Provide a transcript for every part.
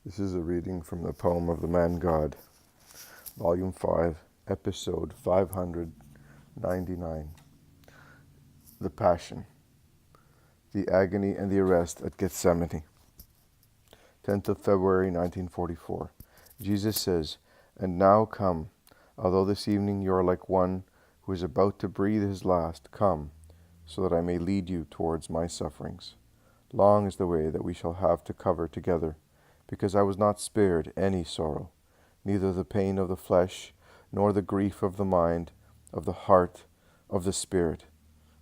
This is a reading from the poem of the Man God, Volume 5, Episode 599. The Passion, the Agony and the Arrest at Gethsemane. 10th of February 1944. Jesus says, "And now come, although this evening you are like one who is about to breathe his last, come, so that I may lead you towards my sufferings. Long is the way that we shall have to cover together, because I was not spared any sorrow, neither the pain of the flesh, nor the grief of the mind, of the heart, of the spirit.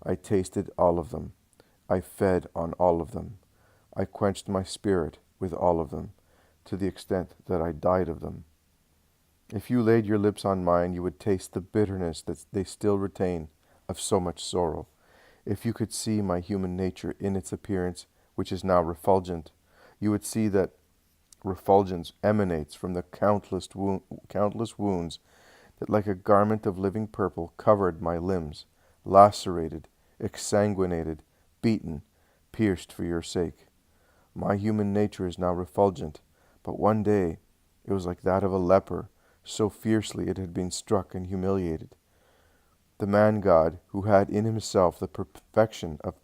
I tasted all of them. I fed on all of them. I quenched my spirit with all of them, to the extent that I died of them. If you laid your lips on mine, you would taste the bitterness that they still retain of so much sorrow. If you could see my human nature in its appearance, which is now refulgent, you would see that refulgence emanates from the countless wounds that like a garment of living purple covered my limbs, lacerated, exsanguinated, beaten, pierced for your sake. My human nature is now refulgent, but one day it was like that of a leper, so fiercely it had been struck and humiliated. The man God, who had in himself the perfection of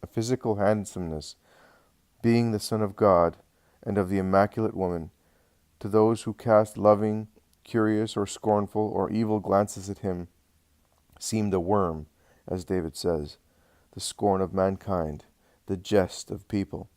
physical handsomeness, being the Son of God and of the immaculate woman, to those who cast loving, curious, or scornful, or evil glances at him, seemed a worm, as David says, the scorn of mankind, the jest of people.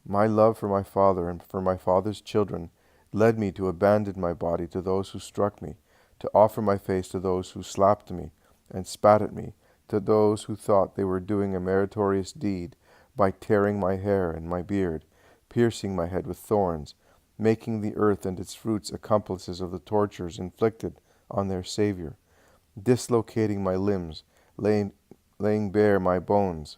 My love for my Father and for my Father's children led me to abandon my body to those who struck me, to offer my face to those who slapped me and spat at me, to those who thought they were doing a meritorious deed by tearing my hair and my beard, piercing my head with thorns, making the earth and its fruits accomplices of the tortures inflicted on their Savior, dislocating my limbs, laying bare my bones,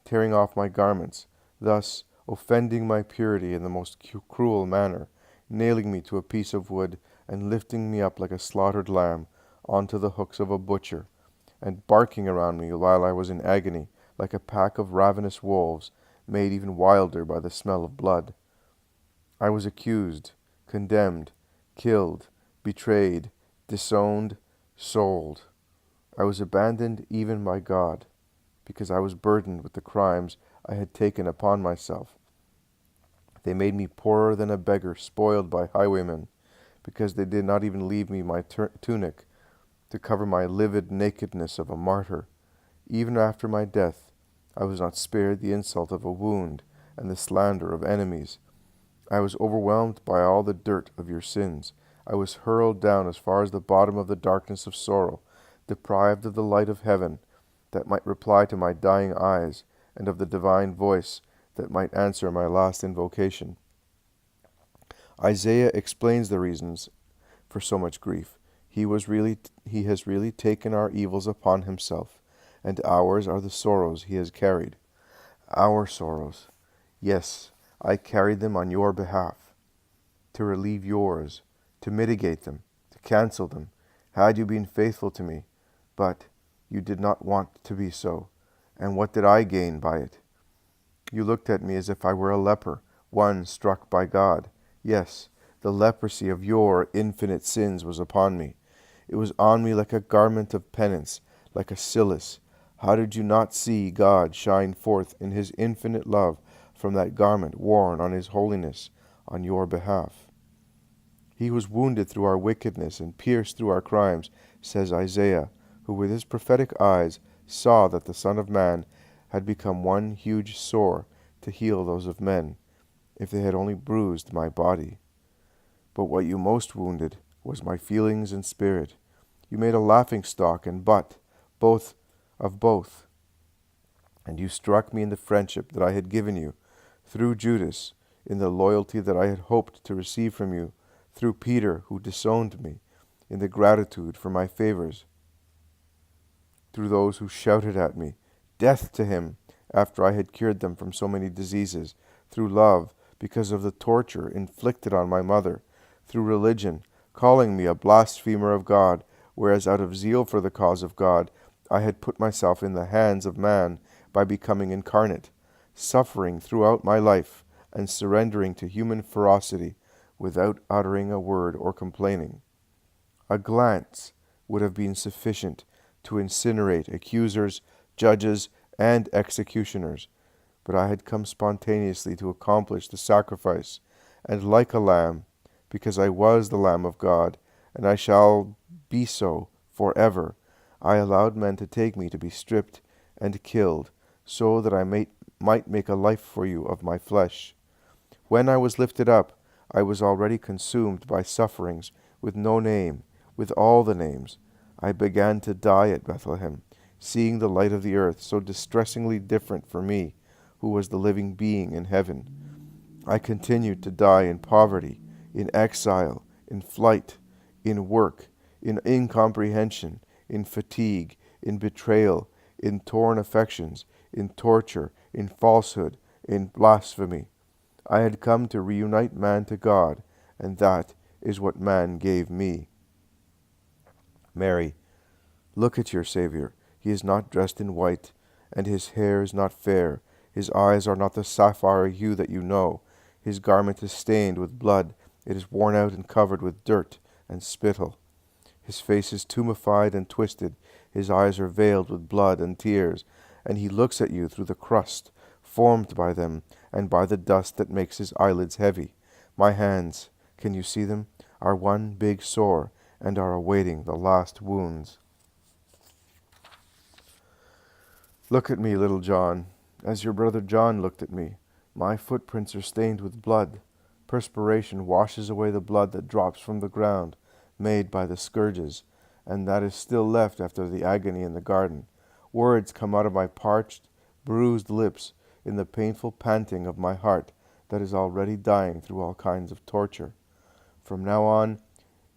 tearing off my garments, thus offending my purity in the most cruel manner, nailing me to a piece of wood and lifting me up like a slaughtered lamb onto the hooks of a butcher, and barking around me while I was in agony like a pack of ravenous wolves, made even wilder by the smell of blood. I was accused, condemned, killed, betrayed, disowned, sold. I was abandoned even by God, because I was burdened with the crimes I had taken upon myself. They made me poorer than a beggar spoiled by highwaymen, because they did not even leave me my tunic to cover my livid nakedness of a martyr. Even after my death, I was not spared the insult of a wound and the slander of enemies. I was overwhelmed by all the dirt of your sins. I was hurled down as far as the bottom of the darkness of sorrow, deprived of the light of heaven that might reply to my dying eyes, and of the divine voice that might answer my last invocation. Isaiah explains the reasons for so much grief. He has really taken our evils upon himself, and ours are the sorrows he has carried. Our sorrows. Yes, I carried them on your behalf, to relieve yours, to mitigate them, to cancel them, had you been faithful to me. But you did not want to be so, and what did I gain by it? You looked at me as if I were a leper, one struck by God. Yes, the leprosy of your infinite sins was upon me. It was on me like a garment of penance, like a cilice. How did you not see God shine forth in his infinite love from that garment worn on his holiness on your behalf? He was wounded through our wickedness and pierced through our crimes, says Isaiah, who with his prophetic eyes saw that the Son of Man had become one huge sore to heal those of men, if they had only bruised my body. But what you most wounded was my feelings and spirit. You made a laughingstock and butt, both of both. And you struck me in the friendship that I had given you, through Judas, in the loyalty that I had hoped to receive from you, through Peter, who disowned me, in the gratitude for my favors, through those who shouted at me, "Death to him," after I had cured them from so many diseases, through love, because of the torture inflicted on my mother, through religion, calling me a blasphemer of God, whereas out of zeal for the cause of God, I had put myself in the hands of man by becoming incarnate, suffering throughout my life, and surrendering to human ferocity without uttering a word or complaining. A glance would have been sufficient to incinerate accusers, judges, and executioners, but I had come spontaneously to accomplish the sacrifice, and like a lamb, because I was the Lamb of God, and I shall be so forever, I allowed men to take me to be stripped and killed, so that I might make a life for you of my flesh. When I was lifted up, I was already consumed by sufferings with no name, with all the names. I began to die at Bethlehem, seeing the light of the earth so distressingly different for me, who was the living being in heaven. I continued to die in poverty, in exile, in flight, in work, in incomprehension, in fatigue, in betrayal, in torn affections, in torture, in falsehood, in blasphemy. I had come to reunite man to God, and that is what man gave me. Mary, look at your Savior. He is not dressed in white, and his hair is not fair. His eyes are not the sapphire hue that you know. His garment is stained with blood. It is worn out and covered with dirt and spittle. His face is tumefied and twisted. His eyes are veiled with blood and tears, and he looks at you through the crust formed by them and by the dust that makes his eyelids heavy. My hands, can you see them, are one big sore and are awaiting the last wounds. Look at me, little John, as your brother John looked at me. My footprints are stained with blood. Perspiration washes away the blood that drops from the ground, made by the scourges, and that is still left after the agony in the garden. Words come out of my parched, bruised lips in the painful panting of my heart that is already dying through all kinds of torture. From now on,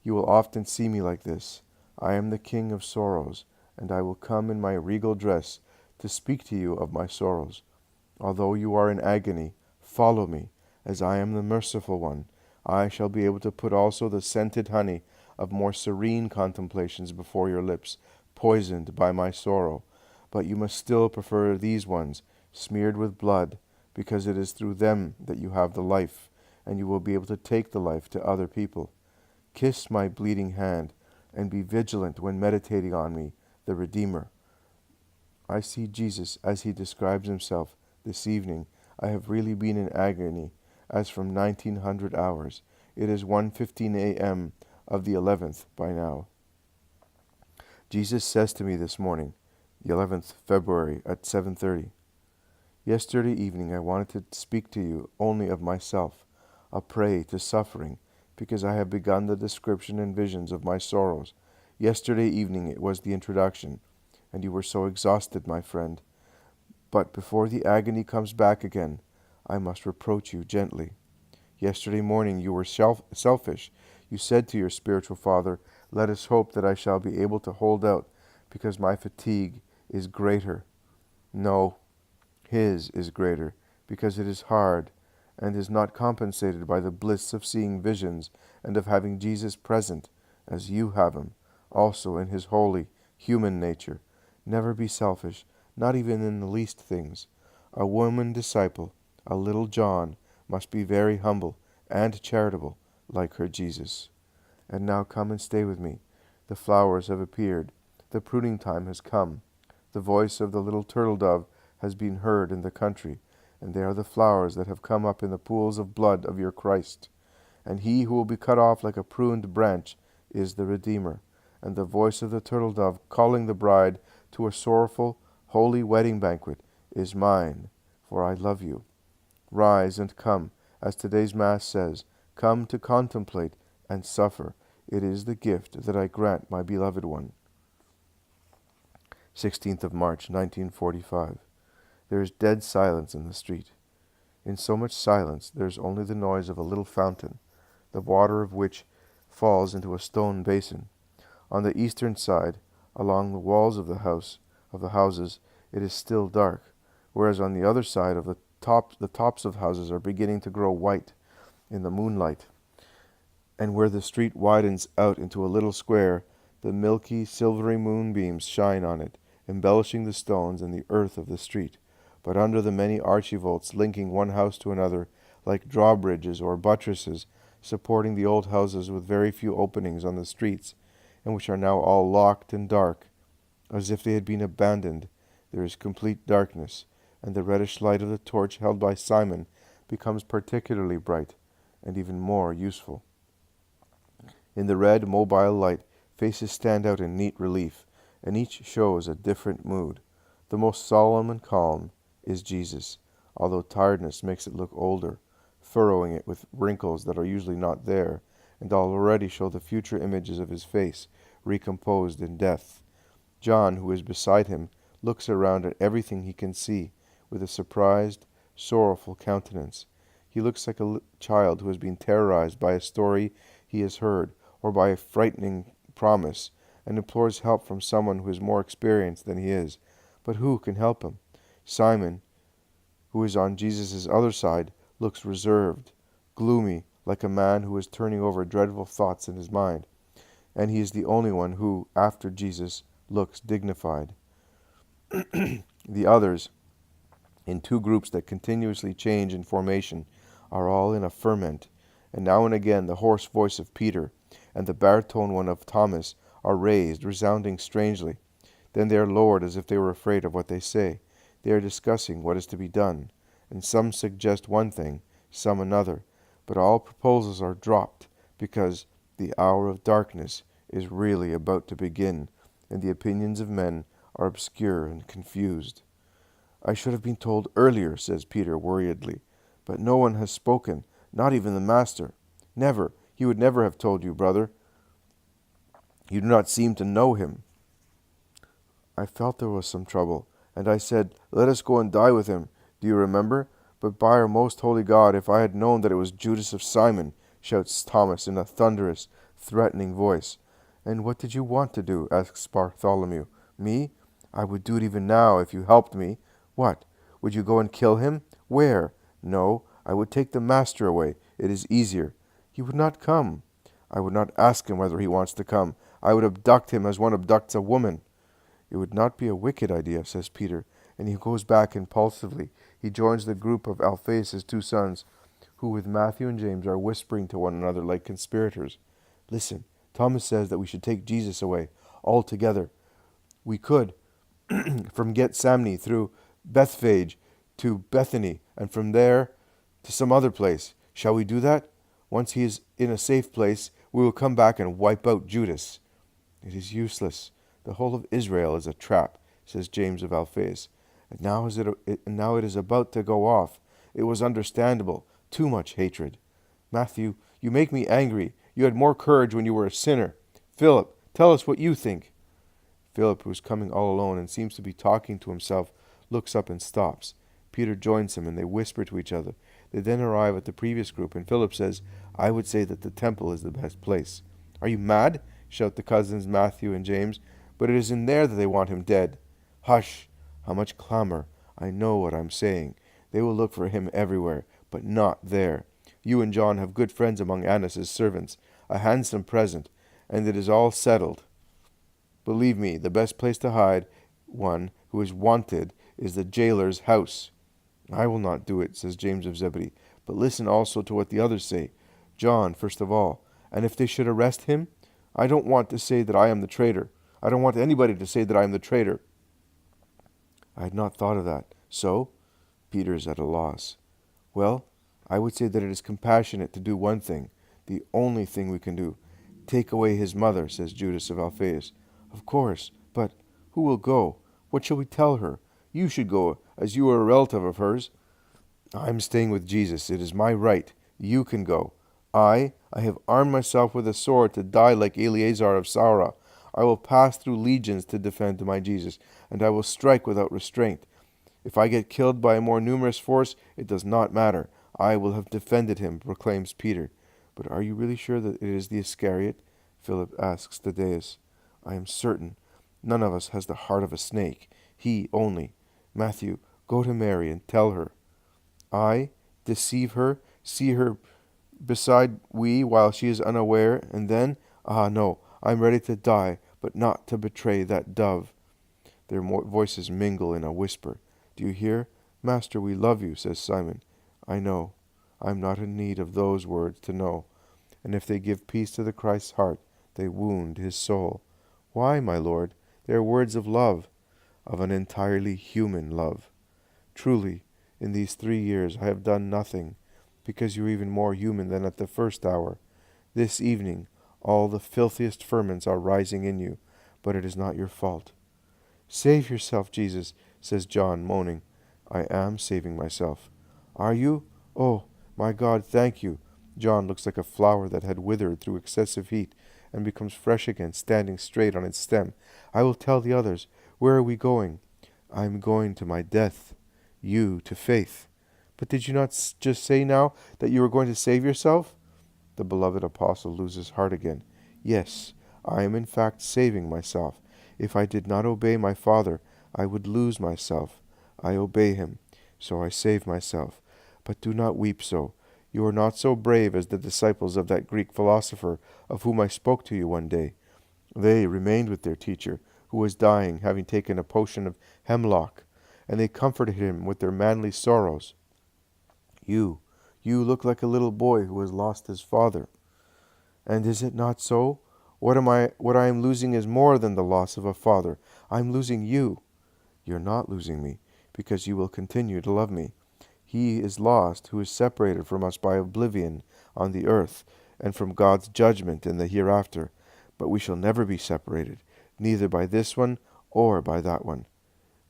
you will often see me like this. I am the King of sorrows, and I will come in my regal dress to speak to you of my sorrows. Although you are in agony, follow me, as I am the merciful one. I shall be able to put also the scented honey of more serene contemplations before your lips, poisoned by my sorrow. But you must still prefer these ones, smeared with blood, because it is through them that you have the life, and you will be able to take the life to other people. Kiss my bleeding hand, and be vigilant when meditating on me, the Redeemer. I see Jesus as he describes himself this evening. I have really been in agony, as from 1900 hours. It is 1:15 a.m. of the 11th by now. Jesus says to me this morning, the 11th February at 7:30, yesterday evening I wanted to speak to you only of myself, a prey to suffering, because I have begun the description and visions of my sorrows. Yesterday evening it was the introduction, and you were so exhausted, my friend. But before the agony comes back again, I must reproach you gently. Yesterday morning you were selfish. You said to your spiritual father, let us hope that I shall be able to hold out, because my fatigue is greater. No, his is greater, because it is hard, and is not compensated by the bliss of seeing visions and of having Jesus present, as you have him, also in his holy, human nature. Never be selfish, not even in the least things. A woman disciple, a little John, must be very humble and charitable, like her Jesus. And now come and stay with me. The flowers have appeared. The pruning time has come. The voice of the little turtle dove has been heard in the country, and they are the flowers that have come up in the pools of blood of your Christ. And he who will be cut off like a pruned branch is the Redeemer, and the voice of the turtle dove calling the bride to a sorrowful, holy wedding banquet is mine, for I love you. Rise and come, as today's Mass says, come to contemplate and suffer. It is the gift that I grant my beloved one. 16th of March, 1945. There is dead silence in the street. In so much silence, there is only the noise of a little fountain, the water of which falls into a stone basin. On the eastern side, along the walls of the houses, it is still dark, whereas on the other side of the tops of houses are beginning to grow white in the moonlight. And where the street widens out into a little square, the milky, silvery moonbeams shine on it, embellishing the stones and the earth of the street. But under the many archivolts linking one house to another like drawbridges or buttresses, supporting the old houses with very few openings on the streets, and which are now all locked and dark, as if they had been abandoned. There is complete darkness, and the reddish light of the torch held by Simon becomes particularly bright and even more useful. In the red, mobile light, faces stand out in neat relief, and each shows a different mood. The most solemn and calm is Jesus, although tiredness makes it look older, furrowing it with wrinkles that are usually not there, and already show the future images of his face, recomposed in death. John, who is beside him, looks around at everything he can see, with a surprised, sorrowful countenance. He looks like a child who has been terrorized by a story he has heard, or by a frightening promise, and implores help from someone who is more experienced than he is. But who can help him? Simon, who is on Jesus' other side, looks reserved, gloomy, like a man who is turning over dreadful thoughts in his mind, and he is the only one who, after Jesus, looks dignified. The others, in two groups that continuously change in formation, are all in a ferment, and now and again the hoarse voice of Peter and the baritone one of Thomas are raised, resounding strangely. Then they are lowered as if they were afraid of what they say. They are discussing what is to be done, and some suggest one thing, some another, but all proposals are dropped because the hour of darkness is really about to begin, and the opinions of men are obscure and confused. I should have been told earlier, says Peter worriedly, but no one has spoken, not even the Master. Never. He would never have told you, brother. You do not seem to know him. I felt there was some trouble, and I said, let us go and die with him. Do you remember? But by our most holy God, if I had known that it was Judas of Simon, shouts Thomas in a thunderous, threatening voice. And what did you want to do? Asks Bartholomew. Me? I would do it even now if you helped me. What? Would you go and kill him? Where? No, I would take the Master away. It is easier. He would not come. I would not ask him whether he wants to come. I would abduct him as one abducts a woman. It would not be a wicked idea, says Peter, and he goes back impulsively. He joins the group of Alphaeus' two sons, who with Matthew and James are whispering to one another like conspirators. Listen, Thomas says that we should take Jesus away, all together. We could, from Gethsemane through Bethphage to Bethany, and from there to some other place. Shall we do that? Once he is in a safe place, we will come back and wipe out Judas. It is useless. The whole of Israel is a trap, says James of Alphaeus. And now it is about to go off. It was understandable. Too much hatred. Matthew, you make me angry. You had more courage when you were a sinner. Philip, tell us what you think. Philip, who is coming all alone and seems to be talking to himself, looks up and stops. Peter joins him, and they whisper to each other. They then arrive at the previous group, and Philip says, I would say that the temple is the best place. Are you mad? Shout the cousins Matthew and James. But it is in there that they want him dead. Hush! How much clamor! I know what I'm saying. They will look for him everywhere, but not there. You and John have good friends among Annas' servants, a handsome present, and it is all settled. Believe me, the best place to hide one who is wanted is the jailer's house. I will not do it, says James of Zebedee, but listen also to what the others say. John, first of all. And if they should arrest him, I don't want to say that I am the traitor. I don't want anybody to say that I am the traitor. I had not thought of that. So? Peter is at a loss. Well, I would say that it is compassionate to do one thing, the only thing we can do. Take away his mother, says Judas of Alphaeus. Of course, but who will go? What shall we tell her? You should go, as you are a relative of hers. I am staying with Jesus. It is my right. You can go. I have armed myself with a sword to die like Eleazar of Saura. I will pass through legions to defend my Jesus, and I will strike without restraint. If I get killed by a more numerous force, it does not matter. I will have defended him, proclaims Peter. But are you really sure that it is the Iscariot? Philip asks Thaddeus. I am certain. None of us has the heart of a snake. He only. Matthew, go to Mary and tell her. I deceive her, see her beside we while she is unaware, and then, no, I am ready to die, but not to betray that dove. Their voices mingle in a whisper. Do you hear? Master, we love you, says Simon. I know. I am not in need of those words to know. And if they give peace to the Christ's heart, they wound his soul. Why, my Lord? They are words of love, of an entirely human love. Truly, in these 3 years I have done nothing, because you are even more human than at the first hour. This evening all the filthiest ferments are rising in you, but it is not your fault. Save yourself, Jesus, says John, moaning. I am saving myself. Are you? Oh, my God, thank you. John looks like a flower that had withered through excessive heat and becomes fresh again, standing straight on its stem. I will tell the others. Where are we going? I am going to my death. You to faith. But did you not just say now that you were going to save yourself? The beloved apostle loses heart again. Yes, I am in fact saving myself. If I did not obey my Father, I would lose myself. I obey him, so I save myself. But do not weep so. You are not so brave as the disciples of that Greek philosopher of whom I spoke to you one day. They remained with their teacher, who was dying, having taken a potion of hemlock, and they comforted him with their manly sorrows. You look like a little boy who has lost his father. And is it not so? What I am losing is more than the loss of a father. I am losing you. You're not losing me, because you will continue to love me. He is lost who is separated from us by oblivion on the earth, and from God's judgment in the hereafter. But we shall never be separated, neither by this one or by that one.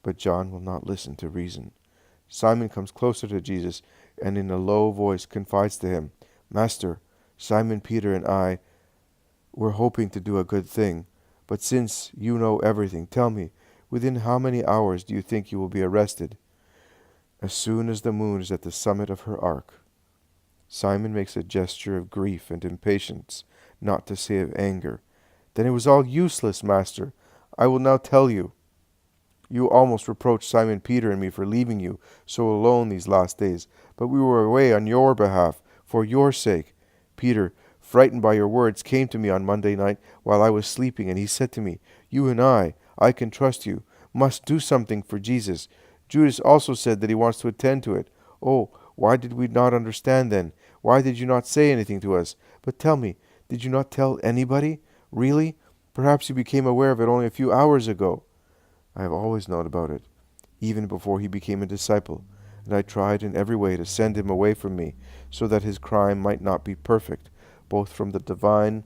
But John will not listen to reason. Simon comes closer to Jesus, and in a low voice confides to him, Master, Simon Peter and I were hoping to do a good thing, but since you know everything, tell me, within how many hours do you think you will be arrested? As soon as the moon is at the summit of her arc. Simon makes a gesture of grief and impatience, not to say of anger. Then it was all useless, Master. I will now tell you. You almost reproached Simon Peter and me for leaving you so alone these last days, but we were away on your behalf, for your sake. Peter, frightened by your words, came to me on Monday night while I was sleeping, and he said to me, You and I can trust you, must do something for Jesus. Judas also said that he wants to attend to it. Oh, why did we not understand then? Why did you not say anything to us? But tell me, did you not tell anybody? Really? Perhaps you became aware of it only a few hours ago. I have always known about it, even before he became a disciple, and I tried in every way to send him away from me, so that his crime might not be perfect, both from the divine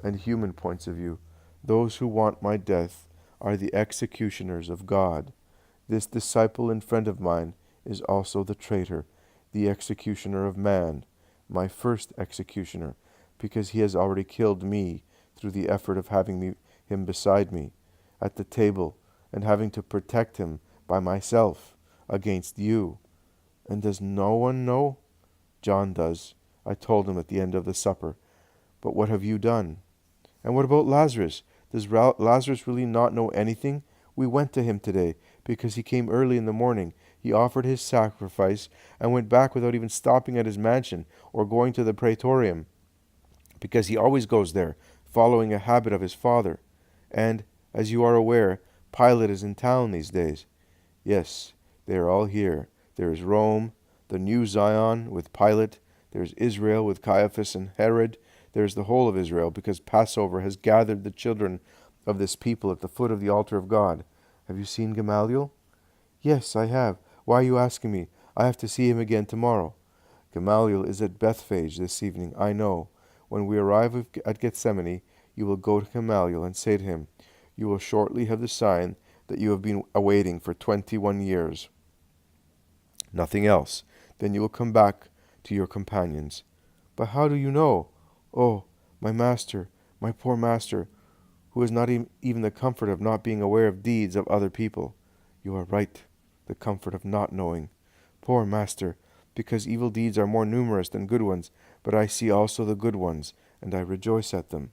and human points of view. Those who want my death are the executioners of God. This disciple and friend of mine is also the traitor, the executioner of man, my first executioner, because he has already killed me through the effort of having him beside me at the table and having to protect him by myself against you. And does no one know? John does. I told him at the end of the supper. But what have you done? And what about Lazarus? Does Lazarus really not know anything? We went to him today because he came early in the morning. He offered his sacrifice and went back without even stopping at his mansion or going to the praetorium, because he always goes there, following a habit of his father. And, as you are aware, Pilate is in town these days. Yes, they are all here. There is Rome, the new Zion with Pilate. There is Israel with Caiaphas and Herod. There is the whole of Israel, because Passover has gathered the children of this people at the foot of the altar of God. Have you seen Gamaliel? Yes, I have. Why are you asking me? I have to see him again tomorrow. Gamaliel is at Bethphage this evening, I know. When we arrive at Gethsemane, you will go to Gamaliel and say to him, You will shortly have the sign that you have been awaiting for 21 years. Nothing else. Then you will come back to your companions. But how do you know? Oh, my master, my poor master, who has not even the comfort of not being aware of deeds of other people. You are right, the comfort of not knowing. Poor master, because evil deeds are more numerous than good ones, but I see also the good ones, and I rejoice at them.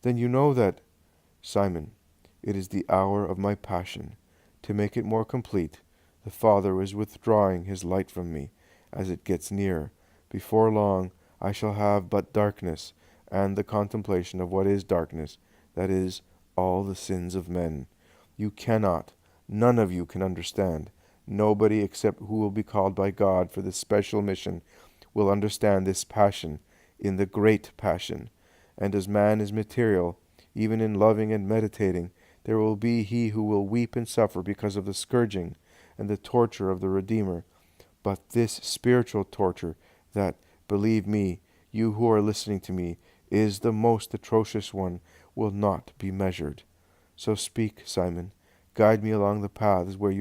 Then you know that, Simon, it is the hour of my passion. To make it more complete, the Father is withdrawing his light from me as it gets near. Before long, I shall have but darkness, and the contemplation of what is darkness, that is, all the sins of men. You cannot, none of you can understand. Nobody except who will be called by God for this special mission will understand this passion in the great passion. And as man is material, even in loving and meditating, there will be he who will weep and suffer because of the scourging and the torture of the Redeemer. But this spiritual torture that, believe me, you who are listening to me, is the most atrocious one, will not be measured. So speak, Simon. Guide me along the paths where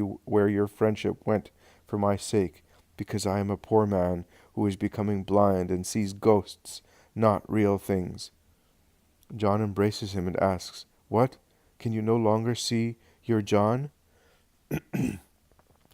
your friendship went for my sake, because I am a poor man who is becoming blind and sees ghosts, not real things. John embraces him and asks, What? Can you no longer see your John?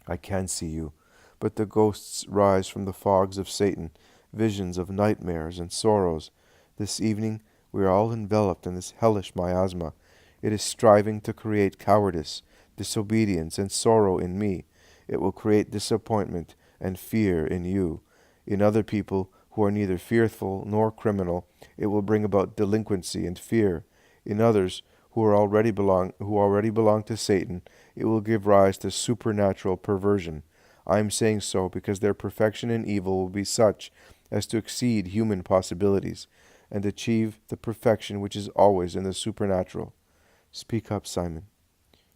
I can see you, but the ghosts rise from the fogs of Satan, visions of nightmares and sorrows. This evening we are all enveloped in this hellish miasma. It is striving to create cowardice, disobedience, and sorrow in me. It will create disappointment and fear in you. In other people who are neither fearful nor criminal, it will bring about delinquency and fear. In others who already belong to Satan, it will give rise to supernatural perversion. I am saying so because their perfection in evil will be such as to exceed human possibilities, and achieve the perfection which is always in the supernatural. Speak up, Simon.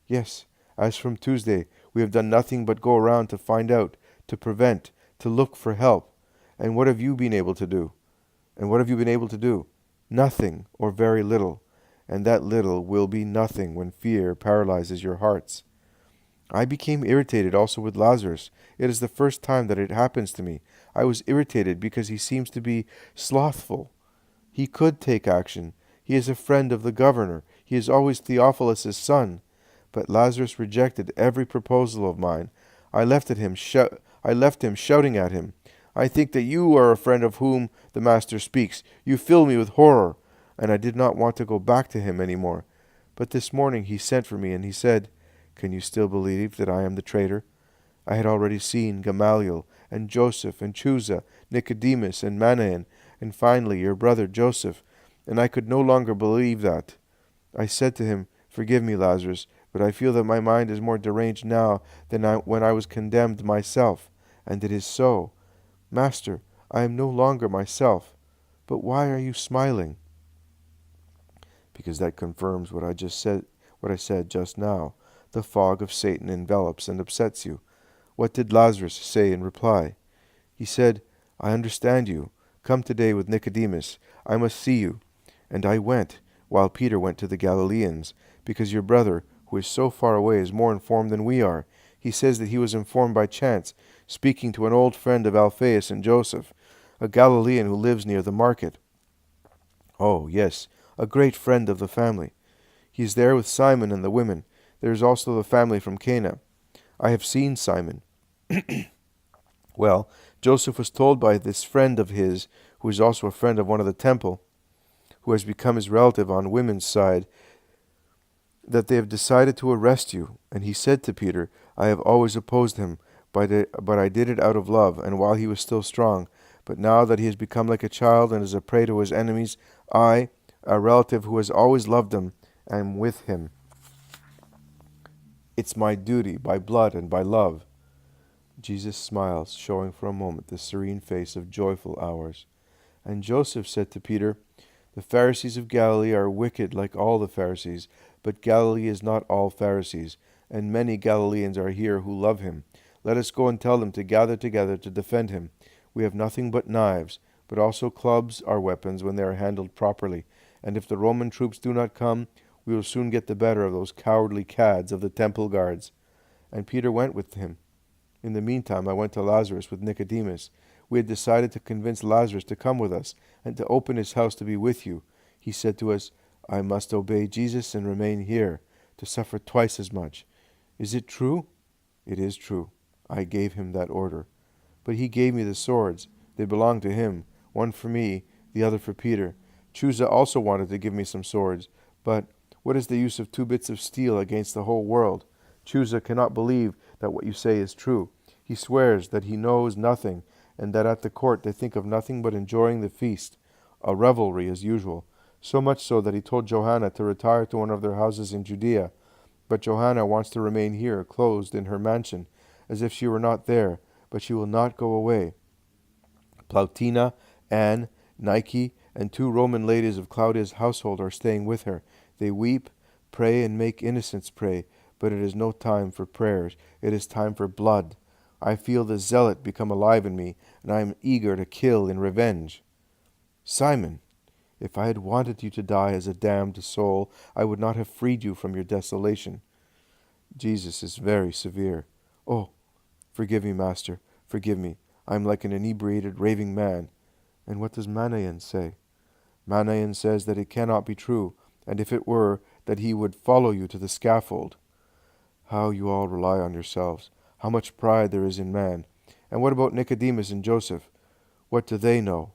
Yes, as from Tuesday, we have done nothing but go around to find out, to prevent, to look for help. And what have you been able to do? Nothing, or very little. And that little will be nothing when fear paralyzes your hearts. I became irritated also with Lazarus. It is the first time that it happens to me. I was irritated because he seems to be slothful. He could take action. He is a friend of the governor. He is always Theophilus' son. But Lazarus rejected every proposal of mine. I left him shouting at him, I think that you are a friend of whom the Master speaks. You fill me with horror. And I did not want to go back to him any more. But this morning he sent for me, and he said, Can you still believe that I am the traitor? I had already seen Gamaliel, and Joseph, and Chuza, Nicodemus, and Manaen, and finally your brother Joseph, and I could no longer believe that. I said to him, Forgive me, Lazarus, but I feel that my mind is more deranged now than when I was condemned myself. And it is so. Master, I am no longer myself. But why are you smiling? Because that confirms what I said just now. The fog of Satan envelops and upsets you. What did Lazarus say in reply? He said, I understand you. Come today with Nicodemus. I must see you. And I went, while Peter went to the Galileans, because your brother, who is so far away, is more informed than we are. He says that he was informed by chance, speaking to an old friend of Alphaeus and Joseph, a Galilean who lives near the market. Oh, yes, a great friend of the family. He is there with Simon and the women. There is also the family from Cana. I have seen Simon. Well, Joseph was told by this friend of his, who is also a friend of one of the temple, who has become his relative on women's side, that they have decided to arrest you. And he said to Peter, I have always opposed him, but I did it out of love, and while he was still strong. But now that he has become like a child and is a prey to his enemies, I, a relative who has always loved him, am with him. It's my duty, by blood and by love. Jesus smiles, showing for a moment the serene face of joyful hours. And Joseph said to Peter, The Pharisees of Galilee are wicked like all the Pharisees, but Galilee is not all Pharisees, and many Galileans are here who love him. Let us go and tell them to gather together to defend him. We have nothing but knives, but also clubs are weapons when they are handled properly. And if the Roman troops do not come, we will soon get the better of those cowardly cads of the temple guards. And Peter went with him. In the meantime, I went to Lazarus with Nicodemus. We had decided to convince Lazarus to come with us and to open his house to be with you. He said to us, I must obey Jesus and remain here, to suffer twice as much. Is it true? It is true. I gave him that order. But he gave me the swords. They belong to him, one for me, the other for Peter. Chuza also wanted to give me some swords, but what is the use of 2 bits of steel against the whole world? Chuza cannot believe that what you say is true. He swears that he knows nothing, and that at the court they think of nothing but enjoying the feast, a revelry as usual, so much so that he told Johanna to retire to one of their houses in Judea. But Johanna wants to remain here, closed in her mansion, as if she were not there, but she will not go away. Plautina, Anne, Nike, and 2 Roman ladies of Claudia's household are staying with her. They weep, pray, and make innocents pray, but it is no time for prayers. It is time for blood. I feel the zealot become alive in me, and I am eager to kill in revenge. Simon, if I had wanted you to die as a damned soul, I would not have freed you from your desolation. Jesus is very severe. Oh, forgive me, Master, forgive me. I am like an inebriated, raving man. And what does Manaen say? Manaen says that it cannot be true, and if it were, that he would follow you to the scaffold. How you all rely on yourselves. How much pride there is in man. And what about Nicodemus and Joseph? What do they know?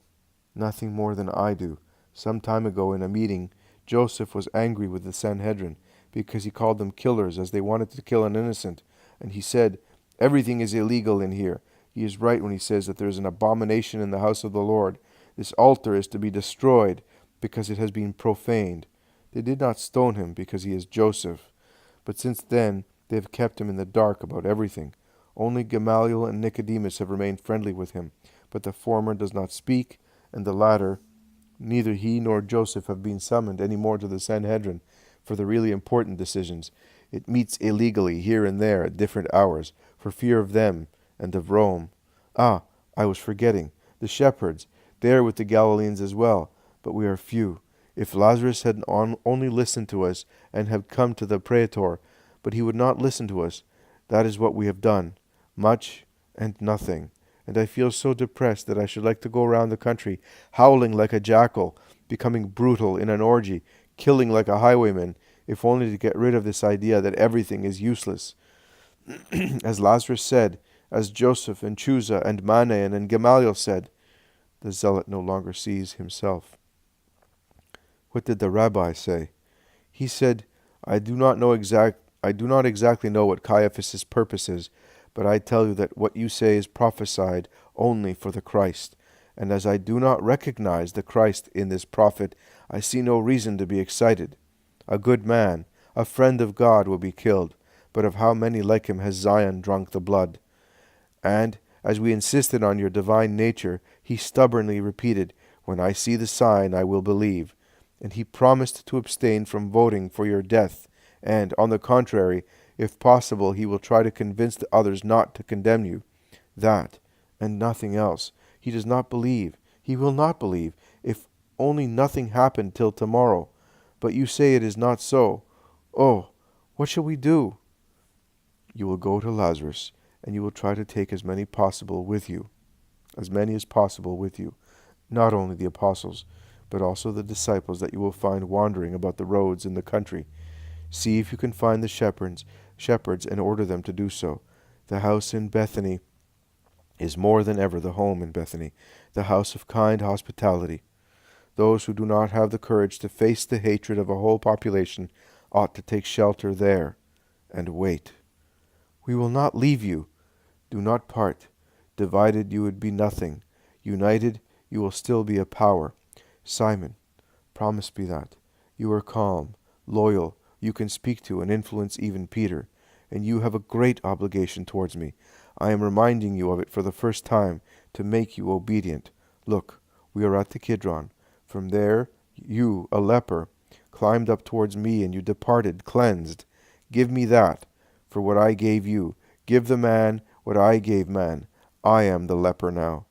Nothing more than I do. Some time ago in a meeting, Joseph was angry with the Sanhedrin because he called them killers as they wanted to kill an innocent. And he said, "Everything is illegal in here." He is right when he says that there is an abomination in the house of the Lord. This altar is to be destroyed because it has been profaned. They did not stone him because he is Joseph. But since then, they have kept him in the dark about everything. Only Gamaliel and Nicodemus have remained friendly with him, but the former does not speak, and the latter, neither he nor Joseph have been summoned any more to the Sanhedrin for the really important decisions. It meets illegally here and there at different hours, for fear of them and of Rome. Ah, I was forgetting. The shepherds, they are with the Galileans as well, but we are few. If Lazarus had only listened to us and had come to the praetor, but he would not listen to us. That is what we have done. Much and nothing. And I feel so depressed that I should like to go around the country, howling like a jackal, becoming brutal in an orgy, killing like a highwayman, if only to get rid of this idea that everything is useless. As Lazarus said, as Joseph and Chusa and Manaen and Gamaliel said, the zealot no longer sees himself. What did the rabbi say? He said, I do not exactly know what Caiaphas' purpose is, but I tell you that what you say is prophesied only for the Christ. And as I do not recognize the Christ in this prophet, I see no reason to be excited. A good man, a friend of God, will be killed, but of how many like him has Zion drunk the blood? And, as we insisted on your divine nature, he stubbornly repeated, When I see the sign, I will believe. And he promised to abstain from voting for your death, and, on the contrary, if possible, he will try to convince the others not to condemn you. That, and nothing else. He does not believe. He will not believe, if only nothing happened till tomorrow. But you say it is not so. Oh, what shall we do? You will go to Lazarus, and you will try to take as many as possible with you. Not only the apostles, but also the disciples that you will find wandering about the roads in the country. See if you can find the shepherds, and order them to do so. The house in Bethany is more than ever the home in Bethany, the house of kind hospitality. Those who do not have the courage to face the hatred of a whole population ought to take shelter there and wait. We will not leave you. Do not part. Divided, you would be nothing. United, you will still be a power. Simon, promise me that. You are calm, loyal, you can speak to and influence even Peter, and you have a great obligation towards me. I am reminding you of it for the first time, to make you obedient. Look, we are at the Kidron. From there, you, a leper, climbed up towards me, and you departed, cleansed. Give me that, for what I gave you. Give the man what I gave man. I am the leper now.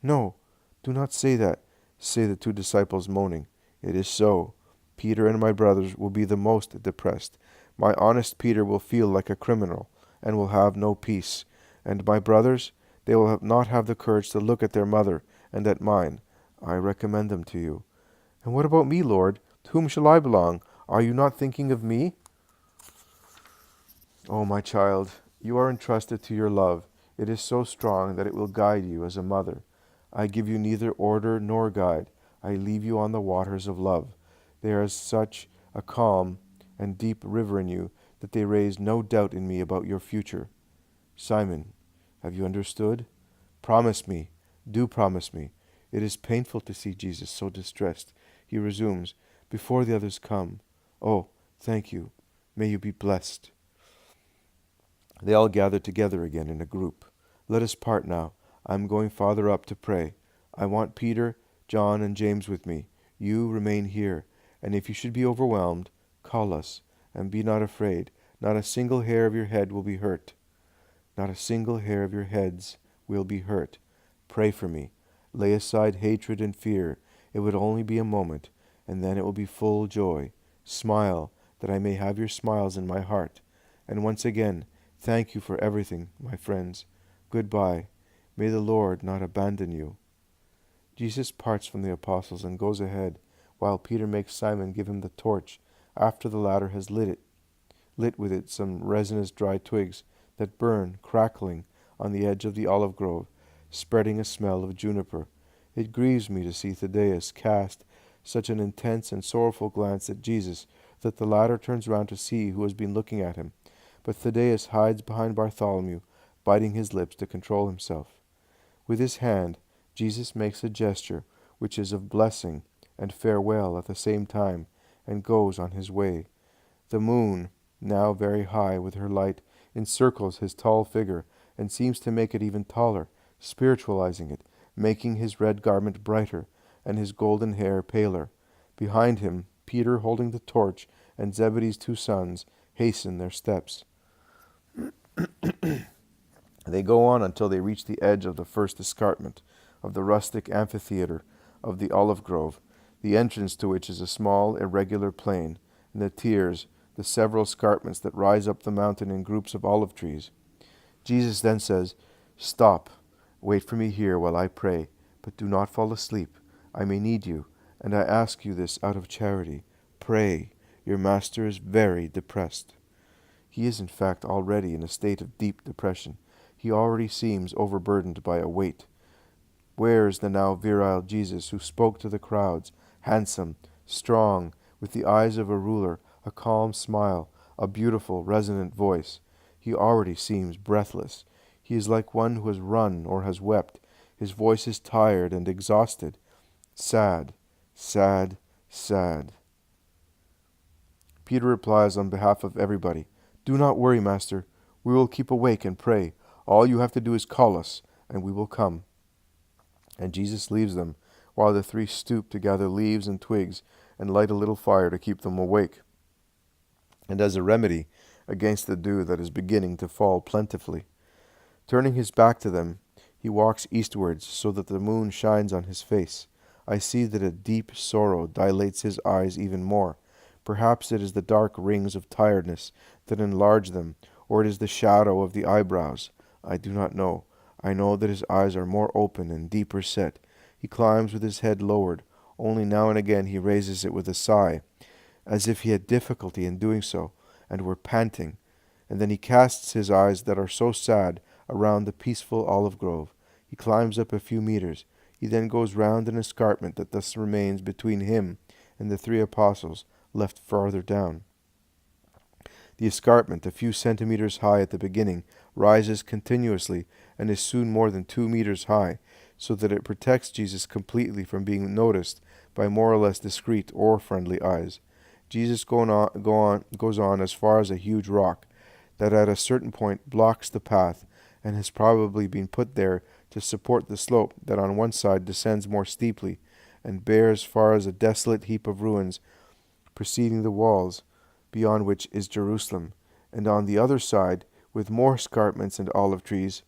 No, do not say that, say the 2 disciples, moaning. It is so. Peter and my brothers will be the most depressed. My honest Peter will feel like a criminal, and will have no peace. And my brothers, they will not have the courage to look at their mother, and at mine. I recommend them to you. And what about me, Lord? To whom shall I belong? Are you not thinking of me? Oh, my child, you are entrusted to your love. It is so strong that it will guide you as a mother. I give you neither order nor guide. I leave you on the waters of love. There is such a calm and deep river in you that they raise no doubt in me about your future. Simon, have you understood? Promise me, do promise me. It is painful to see Jesus so distressed. He resumes, before the others come. Oh, thank you. May you be blessed. They all gathered together again in a group. Let us part now. I am going farther up to pray. I want Peter, John, and James with me. You remain here, and if you should be overwhelmed, call us, and be not afraid. Not a single hair of your head will be hurt. Not a single hair of your heads will be hurt. Pray for me. Lay aside hatred and fear. It would only be a moment, and then it will be full joy. Smile, that I may have your smiles in my heart. And once again, thank you for everything, my friends. Goodbye. May the Lord not abandon you. Jesus parts from the apostles and goes ahead, while Peter makes Simon give him the torch, after the latter has lit with it some resinous dry twigs that burn, crackling, on the edge of the olive grove, spreading a smell of juniper. It grieves me to see Thaddeus cast such an intense and sorrowful glance at Jesus that the latter turns round to see who has been looking at him. But Thaddeus hides behind Bartholomew, biting his lips to control himself. With his hand, Jesus makes a gesture which is of blessing and farewell at the same time, and goes on his way. The moon, now very high with her light, encircles his tall figure and seems to make it even taller, spiritualizing it, making his red garment brighter and his golden hair paler. Behind him, Peter, holding the torch, and Zebedee's 2 sons hasten their steps. They go on until they reach the edge of the first escarpment of the rustic amphitheater of the olive grove, the entrance to which is a small, irregular plain, and the tiers, the several escarpments that rise up the mountain in groups of olive trees. Jesus then says, "Stop, wait for me here while I pray, but do not fall asleep. I may need you, and I ask you this out of charity. Pray, your master is very depressed." He is in fact already in a state of deep depression. He already seems overburdened by a weight. Where is the now virile Jesus who spoke to the crowds, handsome, strong, with the eyes of a ruler, a calm smile, a beautiful, resonant voice? He already seems breathless. He is like one who has run or has wept. His voice is tired and exhausted. Sad, sad, sad. Peter replies on behalf of everybody, "Do not worry, Master. We will keep awake and pray. All you have to do is call us, and we will come." And Jesus leaves them, while the 3 stoop to gather leaves and twigs and light a little fire to keep them awake, and as a remedy against the dew that is beginning to fall plentifully. Turning his back to them, he walks eastwards so that the moon shines on his face. I see that a deep sorrow dilates his eyes even more. Perhaps it is the dark rings of tiredness that enlarge them, or it is the shadow of the eyebrows. I do not know. I know that his eyes are more open and deeper set. He climbs with his head lowered. Only now and again he raises it with a sigh, as if he had difficulty in doing so, and were panting. And then he casts his eyes that are so sad around the peaceful olive grove. He climbs up a few meters. He then goes round an escarpment that thus remains between him and the 3 apostles, left farther down. The escarpment, a few centimeters high at the beginning, rises continuously and is soon more than 2 meters high, so that it protects Jesus completely from being noticed by more or less discreet or friendly eyes. Jesus goes on as far as a huge rock that at a certain point blocks the path and has probably been put there to support the slope that on one side descends more steeply and bears far as a desolate heap of ruins preceding the walls, beyond which is Jerusalem, and on the other side, with more escarpments and olive trees,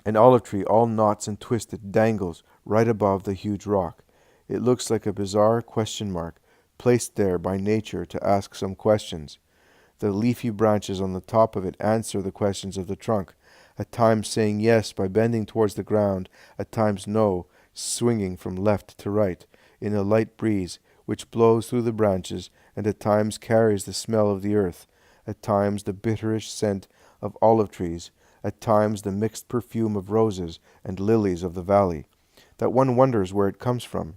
an olive tree, all knots and twisted, dangles right above the huge rock. It looks like a bizarre question mark, placed there by nature to ask some questions. The leafy branches on the top of it answer the questions of the trunk, at times saying yes by bending towards the ground, at times no, swinging from left to right, in a light breeze, which blows through the branches, and at times carries the smell of the earth, at times the bitterish scent of olive trees, at times the mixed perfume of roses and lilies of the valley, that one wonders where it comes from.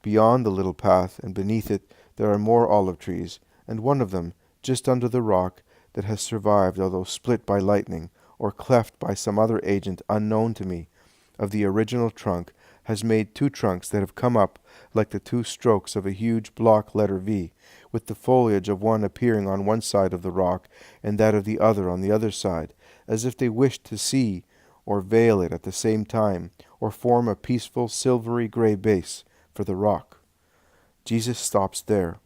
Beyond the little path, and beneath it, there are more olive trees, and one of them, just under the rock, that has survived although split by lightning, or cleft by some other agent unknown to me, of the original trunk, has made two trunks that have come up like the two strokes of a huge block letter V, with the foliage of one appearing on one side of the rock and that of the other on the other side, as if they wished to see or veil it at the same time, or form a peaceful silvery gray base for the rock. Jesus stops there.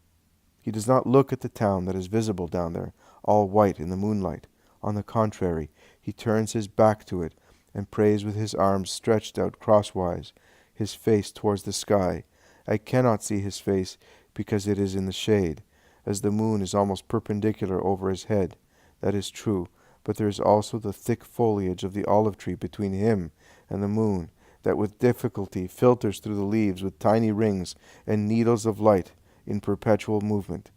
He does not look at the town that is visible down there, all white in the moonlight. On the contrary, he turns his back to it and prays with his arms stretched out crosswise, his face towards the sky. I cannot see his face because it is in the shade, as the moon is almost perpendicular over his head. That is true, but there is also the thick foliage of the olive tree between him and the moon, that with difficulty filters through the leaves with tiny rings and needles of light in perpetual movement.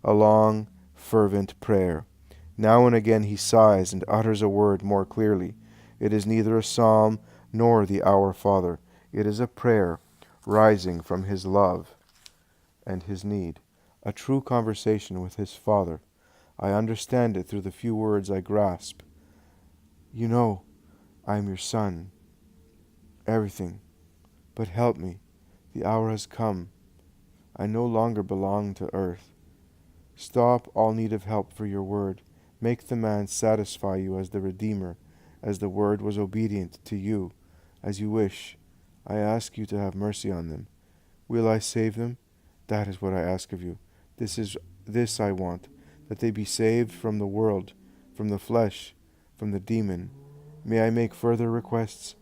A long, fervent prayer. Now and again he sighs and utters a word more clearly. It is neither a psalm nor the Our Father. It is a prayer rising from his love and his need, a true conversation with his Father. I understand it through the few words I grasp. You know, I am your son. Everything. But help me. The hour has come. I no longer belong to earth. Stop all need of help for your word. Make the man satisfy you as the Redeemer, as the word was obedient to you, as you wish. I ask you to have mercy on them. Will I save them? That is what I ask of you. This I want, that they be saved from the world, from the flesh, from the demon. May I make further requests?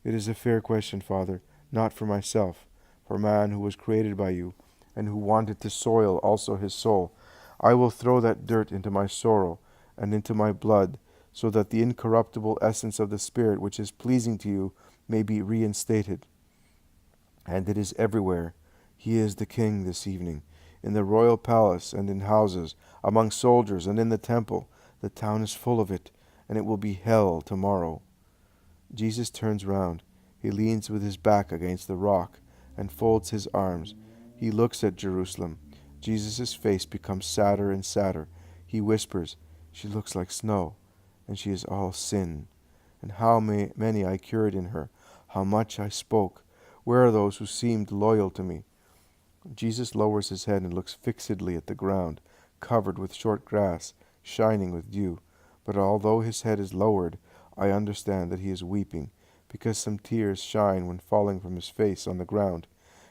It is a fair question, Father, not for myself, for man who was created by you, and who wanted to soil also his soul. I will throw that dirt into my sorrow and into my blood, so that the incorruptible essence of the Spirit which is pleasing to you may be reinstated. And it is everywhere. He is the King this evening, in the royal palace and in houses, among soldiers and in the temple. The town is full of it, and it will be hell tomorrow. Jesus turns round. He leans with his back against the rock and folds his arms. He looks at Jerusalem. Jesus' face becomes sadder and sadder. He whispers, "She looks like snow, and she is all sin. And how many I cured in her, how much I spoke. Where are those who seemed loyal to me?" Jesus lowers his head and looks fixedly at the ground, covered with short grass, shining with dew. But although his head is lowered, I understand that he is weeping, because some tears shine when falling from his face on the ground.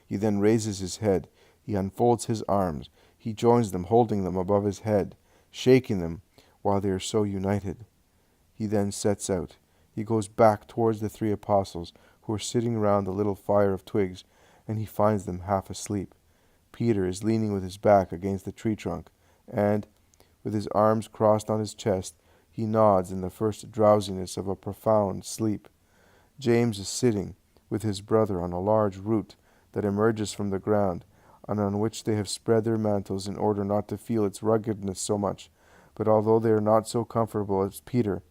He then raises his head. He unfolds his arms. He joins them, holding them above his head, shaking them while they are so united. He then sets out. He goes back towards the three apostles who are sitting round the little fire of twigs, and he finds them half asleep. Peter is leaning with his back against the tree trunk, and, with his arms crossed on his chest, he nods in the first drowsiness of a profound sleep. James is sitting with his brother on a large root that emerges from the ground, and on which they have spread their mantles in order not to feel its ruggedness so much. But although they are not so comfortable as Peter,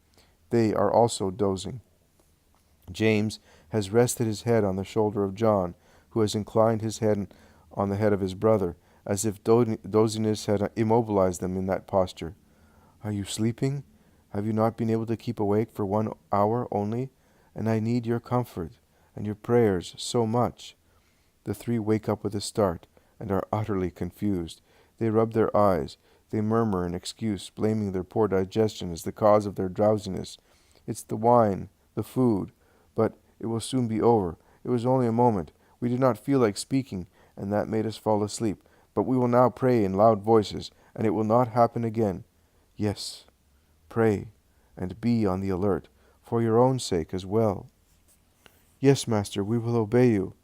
they are also dozing. James has rested his head on the shoulder of John, who has inclined his head on the head of his brother, as if doziness had immobilized them in that posture. "Are you sleeping? Have you not been able to keep awake for 1 hour only? And I need your comfort and your prayers so much." The three wake up with a start and are utterly confused. They rub their eyes. They murmur an excuse, blaming their poor digestion as the cause of their drowsiness. "It's the wine, the food, but it will soon be over. It was only a moment. We did not feel like speaking, and that made us fall asleep. But we will now pray in loud voices, and it will not happen again." Yes, pray, and be on the alert, for your own sake as well. "Yes, Master, we will obey you."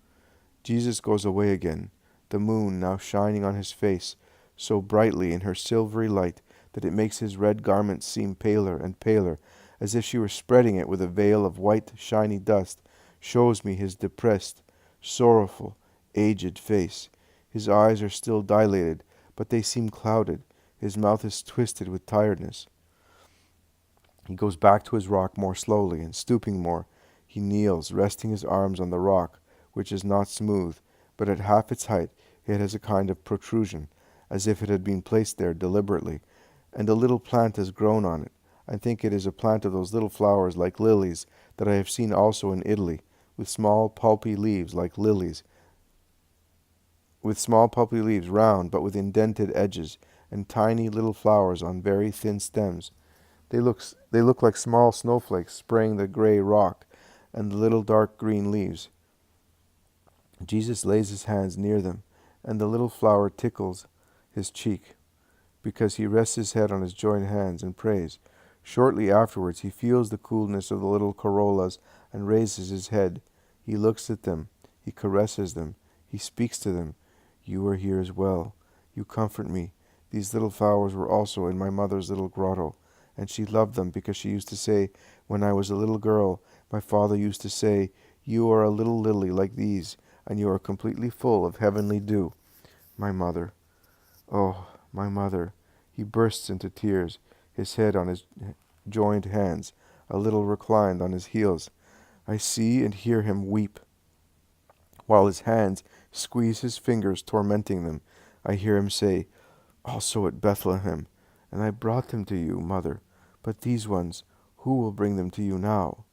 Jesus goes away again, the moon now shining on his face, so brightly in her silvery light that it makes his red garment seem paler and paler, as if she were spreading it with a veil of white, shiny dust, shows me his depressed, sorrowful, aged face. His eyes are still dilated, but they seem clouded. His mouth is twisted with tiredness. He goes back to his rock more slowly, and stooping more, he kneels, resting his arms on the rock, which is not smooth, but at half its height it has a kind of protrusion, as if it had been placed there deliberately, and a little plant has grown on it. I think it is a plant of those little flowers like lilies that I have seen also in Italy, with small pulpy leaves like lilies, with small pulpy leaves round but with indented edges, and tiny little flowers on very thin stems. They look like small snowflakes spraying the gray rock and the little dark green leaves. Jesus lays his hands near them, and the little flower tickles his cheek, because he rests his head on his joined hands and prays. Shortly afterwards he feels the coolness of the little corollas and raises his head. He looks at them, he caresses them, he speaks to them. You are here as well. You comfort me. These little flowers were also in my mother's little grotto, and she loved them because she used to say, when I was a little girl, my father used to say, you are a little lily like these, and you are completely full of heavenly dew. My mother. Oh, my mother. He bursts into tears, his head on his joined hands, a little reclined on his heels. I see and hear him weep, while his hands squeeze his fingers, tormenting them. I hear him say, also at Bethlehem, and I brought them to you, mother, but these ones, who will bring them to you now?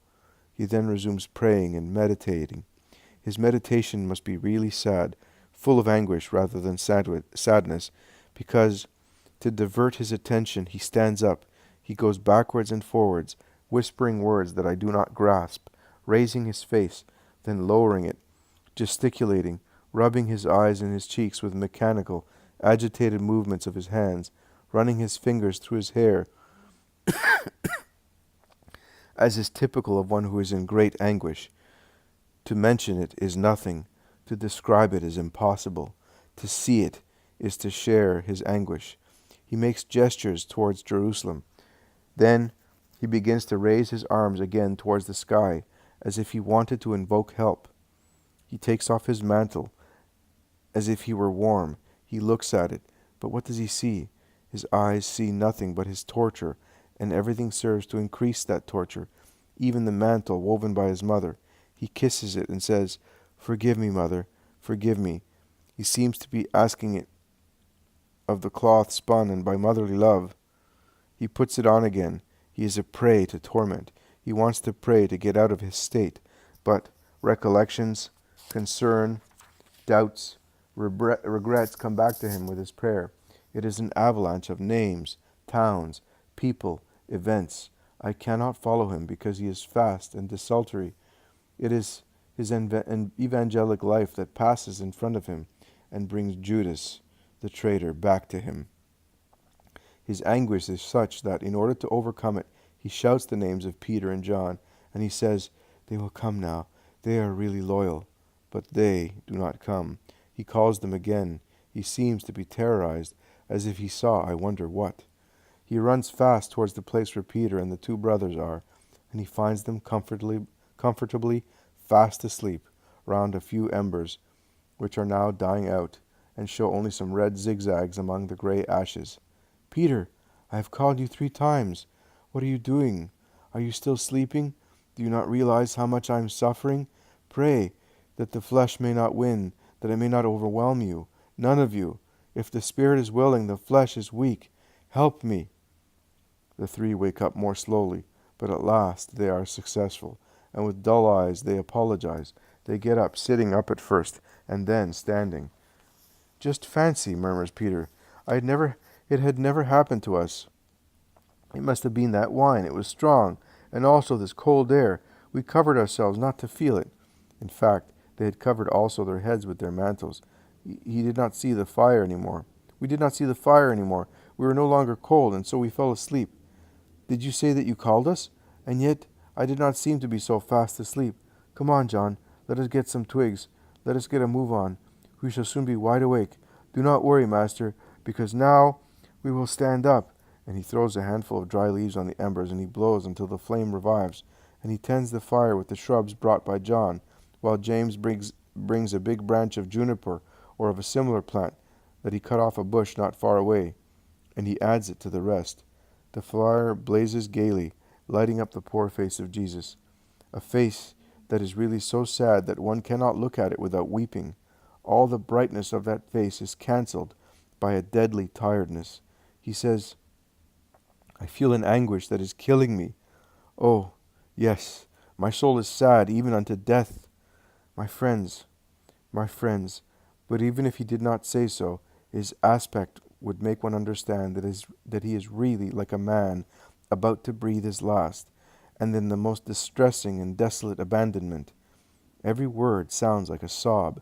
He then resumes praying and meditating. His meditation must be really sad, full of anguish rather than sadness, because to divert his attention he stands up, he goes backwards and forwards, whispering words that I do not grasp, raising his face, then lowering it, gesticulating, rubbing his eyes and his cheeks with mechanical, agitated movements of his hands, running his fingers through his hair, as is typical of one who is in great anguish. To mention it is nothing. To describe it is impossible. To see it is to share his anguish. He makes gestures towards Jerusalem. Then he begins to raise his arms again towards the sky, as if he wanted to invoke help. He takes off his mantle, as if he were warm. He looks at it, but what does he see? His eyes see nothing but his torture, and everything serves to increase that torture, even the mantle woven by his mother. He kisses it and says, forgive me, mother, forgive me. He seems to be asking it of the cloth spun and by motherly love. He puts it on again. He is a prey to torment. He wants to pray to get out of his state, but recollections, concern, doubts, regrets come back to him with his prayer. It is an avalanche of names, towns, people, events. I cannot follow him because he is fast and desultory. It is his evangelic life that passes in front of him and brings Judas, the traitor, back to him. His anguish is such that in order to overcome it, he shouts the names of Peter and John, and he says, they will come now. They are really loyal. But they do not come. He calls them again. He seems to be terrorized, as if he saw I wonder what. He runs fast towards the place where Peter and the two brothers are, and he finds them comfortably fast asleep round a few embers, which are now dying out, and show only some red zigzags among the grey ashes. Peter, I have called you 3 times. What are you doing? Are you still sleeping? Do you not realize how much I am suffering? Pray that the flesh may not win, that it may not overwhelm you. None of you. If the spirit is willing, the flesh is weak. Help me. The 3 wake up more slowly, but at last they are successful, and with dull eyes they apologize. They get up, sitting up at first, and then standing. Just fancy, murmurs Peter. It had never happened to us. It must have been that wine. It was strong, and also this cold air. We covered ourselves not to feel it. In fact, they had covered also their heads with their mantles. He did not see the fire anymore. We did not see the fire anymore. We were no longer cold, and so we fell asleep. Did you say that you called us? And yet I did not seem to be so fast asleep. Come on, John. Let us get some twigs. Let us get a move on. We shall soon be wide awake. Do not worry, master, because now we will stand up. And he throws a handful of dry leaves on the embers, and he blows until the flame revives. And he tends the fire with the shrubs brought by John, while James brings a big branch of juniper or of a similar plant that he cut off a bush not far away, and he adds it to the rest. The fire blazes gaily, lighting up the poor face of Jesus, a face that is really so sad that one cannot look at it without weeping. All the brightness of that face is cancelled by a deadly tiredness. He says, I feel an anguish that is killing me. Oh, yes, my soul is sad even unto death. My friends, my friends, but even if he did not say so, his aspect would make one understand that he is really like a man about to breathe his last, and in the most distressing and desolate abandonment. Every word sounds like a sob,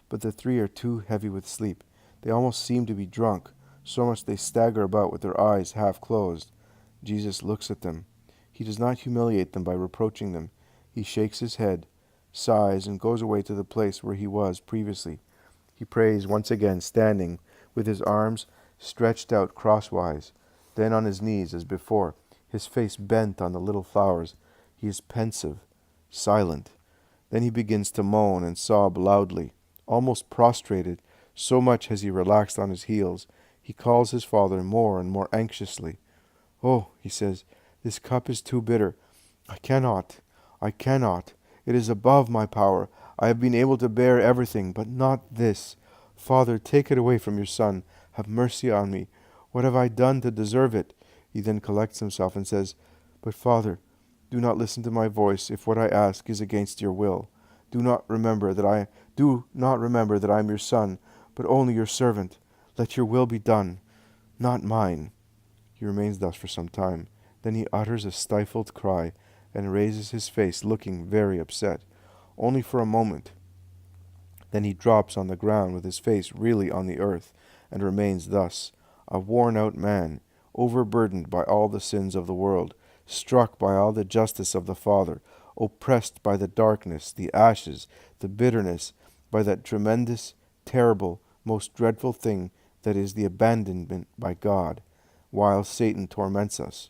but the three are too heavy with sleep. They almost seem to be drunk, so much they stagger about with their eyes half closed. Jesus looks at them. He does not humiliate them by reproaching them. He shakes his head, sighs, and goes away to the place where he was previously. He prays once again, standing with his arms stretched out crosswise, then on his knees as before, his face bent on the little flowers. He is pensive, silent. Then he begins to moan and sob loudly, almost prostrated, so much has he relaxed on his heels. He calls his father more and more anxiously. "Oh," he says, "this cup is too bitter. I cannot. I cannot. It is above my power. I have been able to bear everything, but not this. Father, take it away from your son. Have mercy on me. What have I done to deserve it?" He then collects himself and says, "But Father, do not listen to my voice if what I ask is against your will. Do not remember that I am your son, but only your servant. Let your will be done, not mine." He remains thus for some time. Then he utters a stifled cry and raises his face, looking very upset. Only for a moment. Then he drops on the ground with his face really on the earth, and remains thus, a worn-out man, overburdened by all the sins of the world, struck by all the justice of the Father, oppressed by the darkness, the ashes, the bitterness, by that tremendous, terrible, most dreadful thing that is the abandonment by God, while Satan torments us.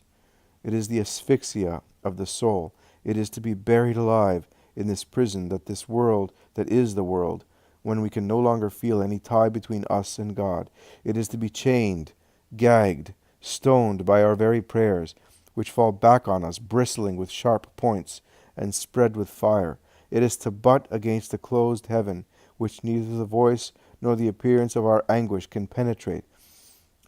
It is the asphyxia of the soul. It is to be buried alive in this prison that is the world, when we can no longer feel any tie between us and God. It is to be chained, gagged, stoned by our very prayers, which fall back on us, bristling with sharp points and spread with fire. It is to butt against a closed heaven, which neither the voice nor the appearance of our anguish can penetrate.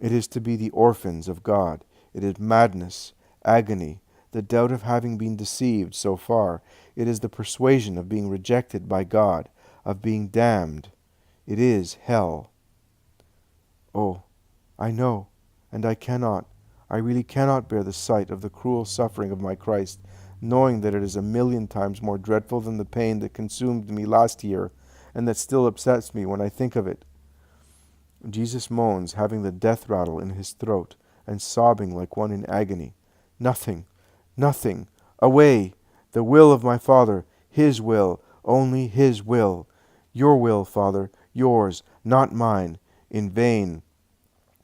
It is to be the orphans of God. It is madness, agony, the doubt of having been deceived so far. It is the persuasion of being rejected by God, of being damned. It is hell. Oh, I know, and I really cannot bear the sight of the cruel suffering of my Christ, knowing that it is 1,000,000 times more dreadful than the pain that consumed me last year, and that still upsets me when I think of it. Jesus moans, having the death rattle in his throat, and sobbing like one in agony. Nothing, nothing, away! The will of my Father, his will, only his will. Your will, Father, yours, not mine. In vain.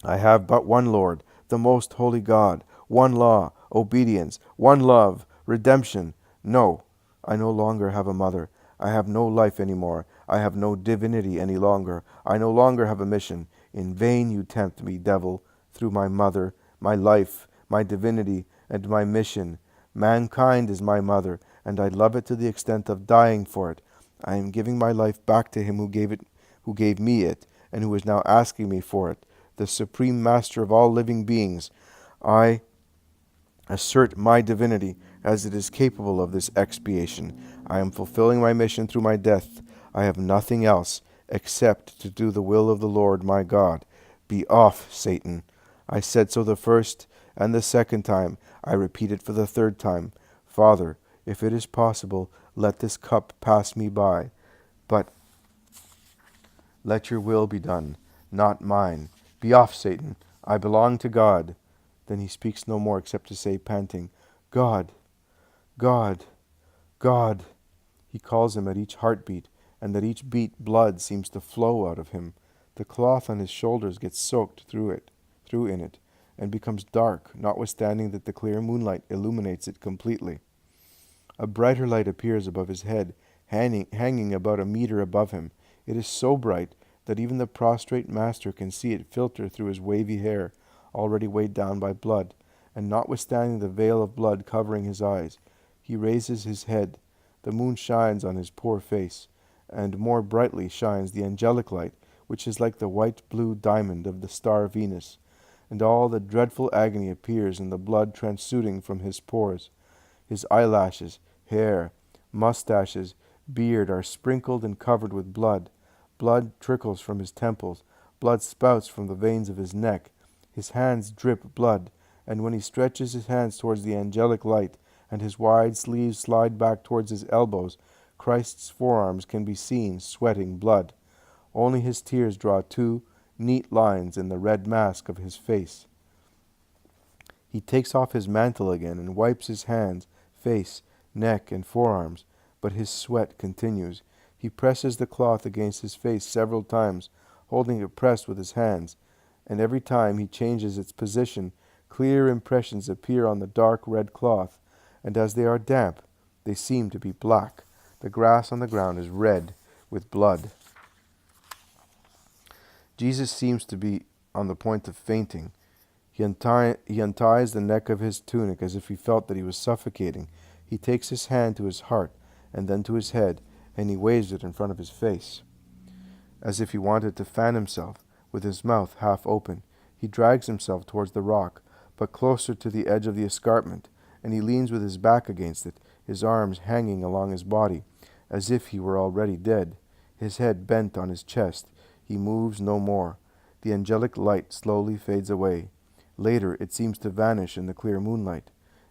I have but one Lord, the most holy God, one law, obedience, one love, redemption. No, I no longer have a mother. I have no life any more. I have no divinity any longer. I no longer have a mission. In vain you tempt me, devil, through my mother, my life, my divinity, and my mission. Mankind is my mother, and I love it to the extent of dying for it. I am giving my life back to him who gave me it, and who is now asking me for it, the supreme master of all living beings. I assert my divinity as it is capable of this expiation. I am fulfilling my mission through my death. I have nothing else except to do the will of the Lord my God. Be off, Satan. I said so the first and the second time. I repeat it for the third time. Father, if it is possible, let this cup pass me by, but let your will be done, not mine. Be off, Satan. I belong to God. Then he speaks no more except to say, panting, God, God, God. He calls him at each heartbeat, and at each beat blood seems to flow out of him. The cloth on his shoulders gets soaked through in it, and becomes dark, notwithstanding that the clear moonlight illuminates it completely. A brighter light appears above his head, hanging about a meter above him. It is so bright that even the prostrate master can see it filter through his wavy hair, already weighed down by blood, and notwithstanding the veil of blood covering his eyes, he raises his head. The moon shines on his poor face, and more brightly shines the angelic light, which is like the white-blue diamond of the star Venus, and all the dreadful agony appears in the blood transuding from his pores. His eyelashes, hair, mustaches, beard are sprinkled and covered with blood. Blood trickles from his temples. Blood spouts from the veins of his neck. His hands drip blood, and when he stretches his hands towards the angelic light, and his wide sleeves slide back towards his elbows, Christ's forearms can be seen sweating blood. Only his tears draw two neat lines in the red mask of his face. He takes off his mantle again and wipes his hands, face, neck, and forearms, but his sweat continues. He presses the cloth against his face several times, holding it pressed with his hands, and every time he changes its position, clear impressions appear on the dark red cloth, and as they are damp, they seem to be black. The grass on the ground is red with blood. Jesus seems to be on the point of fainting. He unties the neck of his tunic as if he felt that he was suffocating. He takes his hand to his heart and then to his head, and he waves it in front of his face, as if he wanted to fan himself, with his mouth half open. He drags himself towards the rock, but closer to the edge of the escarpment, and he leans with his back against it, his arms hanging along his body, as if he were already dead, his head bent on his chest. He moves no more. The angelic light slowly fades away. Later it seems to vanish in the clear moonlight.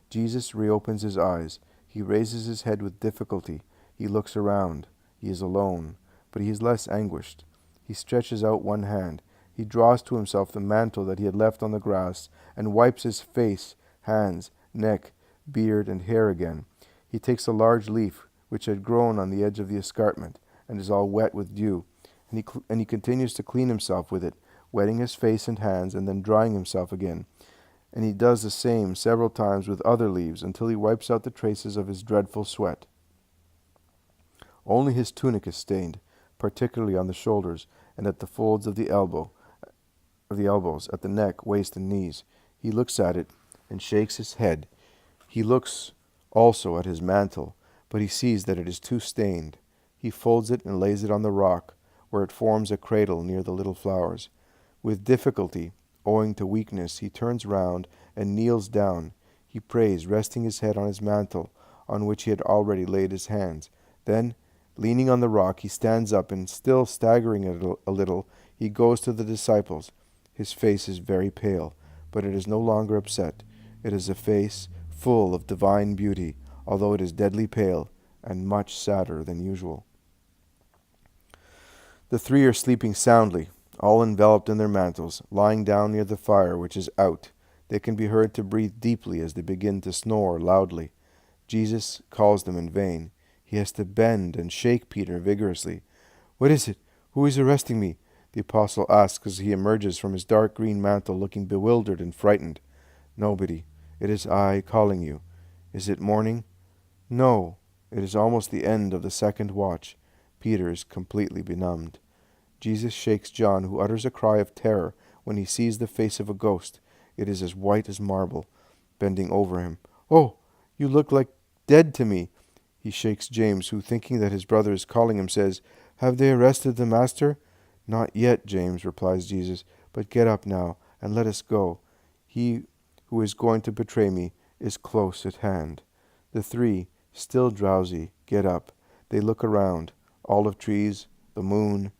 Jesus reopens his eyes. He raises his head with difficulty. He looks around. He is alone, but he is less anguished. He stretches out one hand. He draws to himself the mantle that he had left on the grass, and wipes his face, hands, neck, beard, and hair again. He takes a large leaf which had grown on the edge of the escarpment, and is all wet with dew, and he continues to clean himself with it, wetting his face and hands, and then drying himself again. And he does the same several times with other leaves, until he wipes out the traces of his dreadful sweat. Only his tunic is stained, particularly on the shoulders, and at the folds of the elbows, at the neck, waist, and knees. He looks at it, and shakes his head. He looks also at his mantle, but he sees that it is too stained. He folds it and lays it on the rock, where it forms a cradle near the little flowers. With difficulty, owing to weakness, he turns round and kneels down. He prays, resting his head on his mantle, on which he had already laid his hands. Then, leaning on the rock, he stands up, and still staggering a little, he goes to the disciples. His face is very pale, but it is no longer upset. It is a face full of divine beauty, although it is deadly pale and much sadder than usual. The three are sleeping soundly, all enveloped in their mantles, lying down near the fire, which is out. They can be heard to breathe deeply as they begin to snore loudly. Jesus calls them in vain. He has to bend and shake Peter vigorously. "What is it? Who is arresting me?" the apostle asks as he emerges from his dark green mantle, looking bewildered and frightened. "Nobody. It is I calling you." "Is it morning?" "No. It is almost the end of the second watch." Peter is completely benumbed. Jesus shakes John, who utters a cry of terror when he sees the face of a ghost. It is as white as marble. Bending over him, "Oh, you look like dead to me." He shakes James, who, thinking that his brother is calling him, says, "Have they arrested the master?" "Not yet, James," replies Jesus, "but get up now, and let us go. He who is going to betray me is close at hand." The three, still drowsy, get up. They look around. Olive trees, the moon,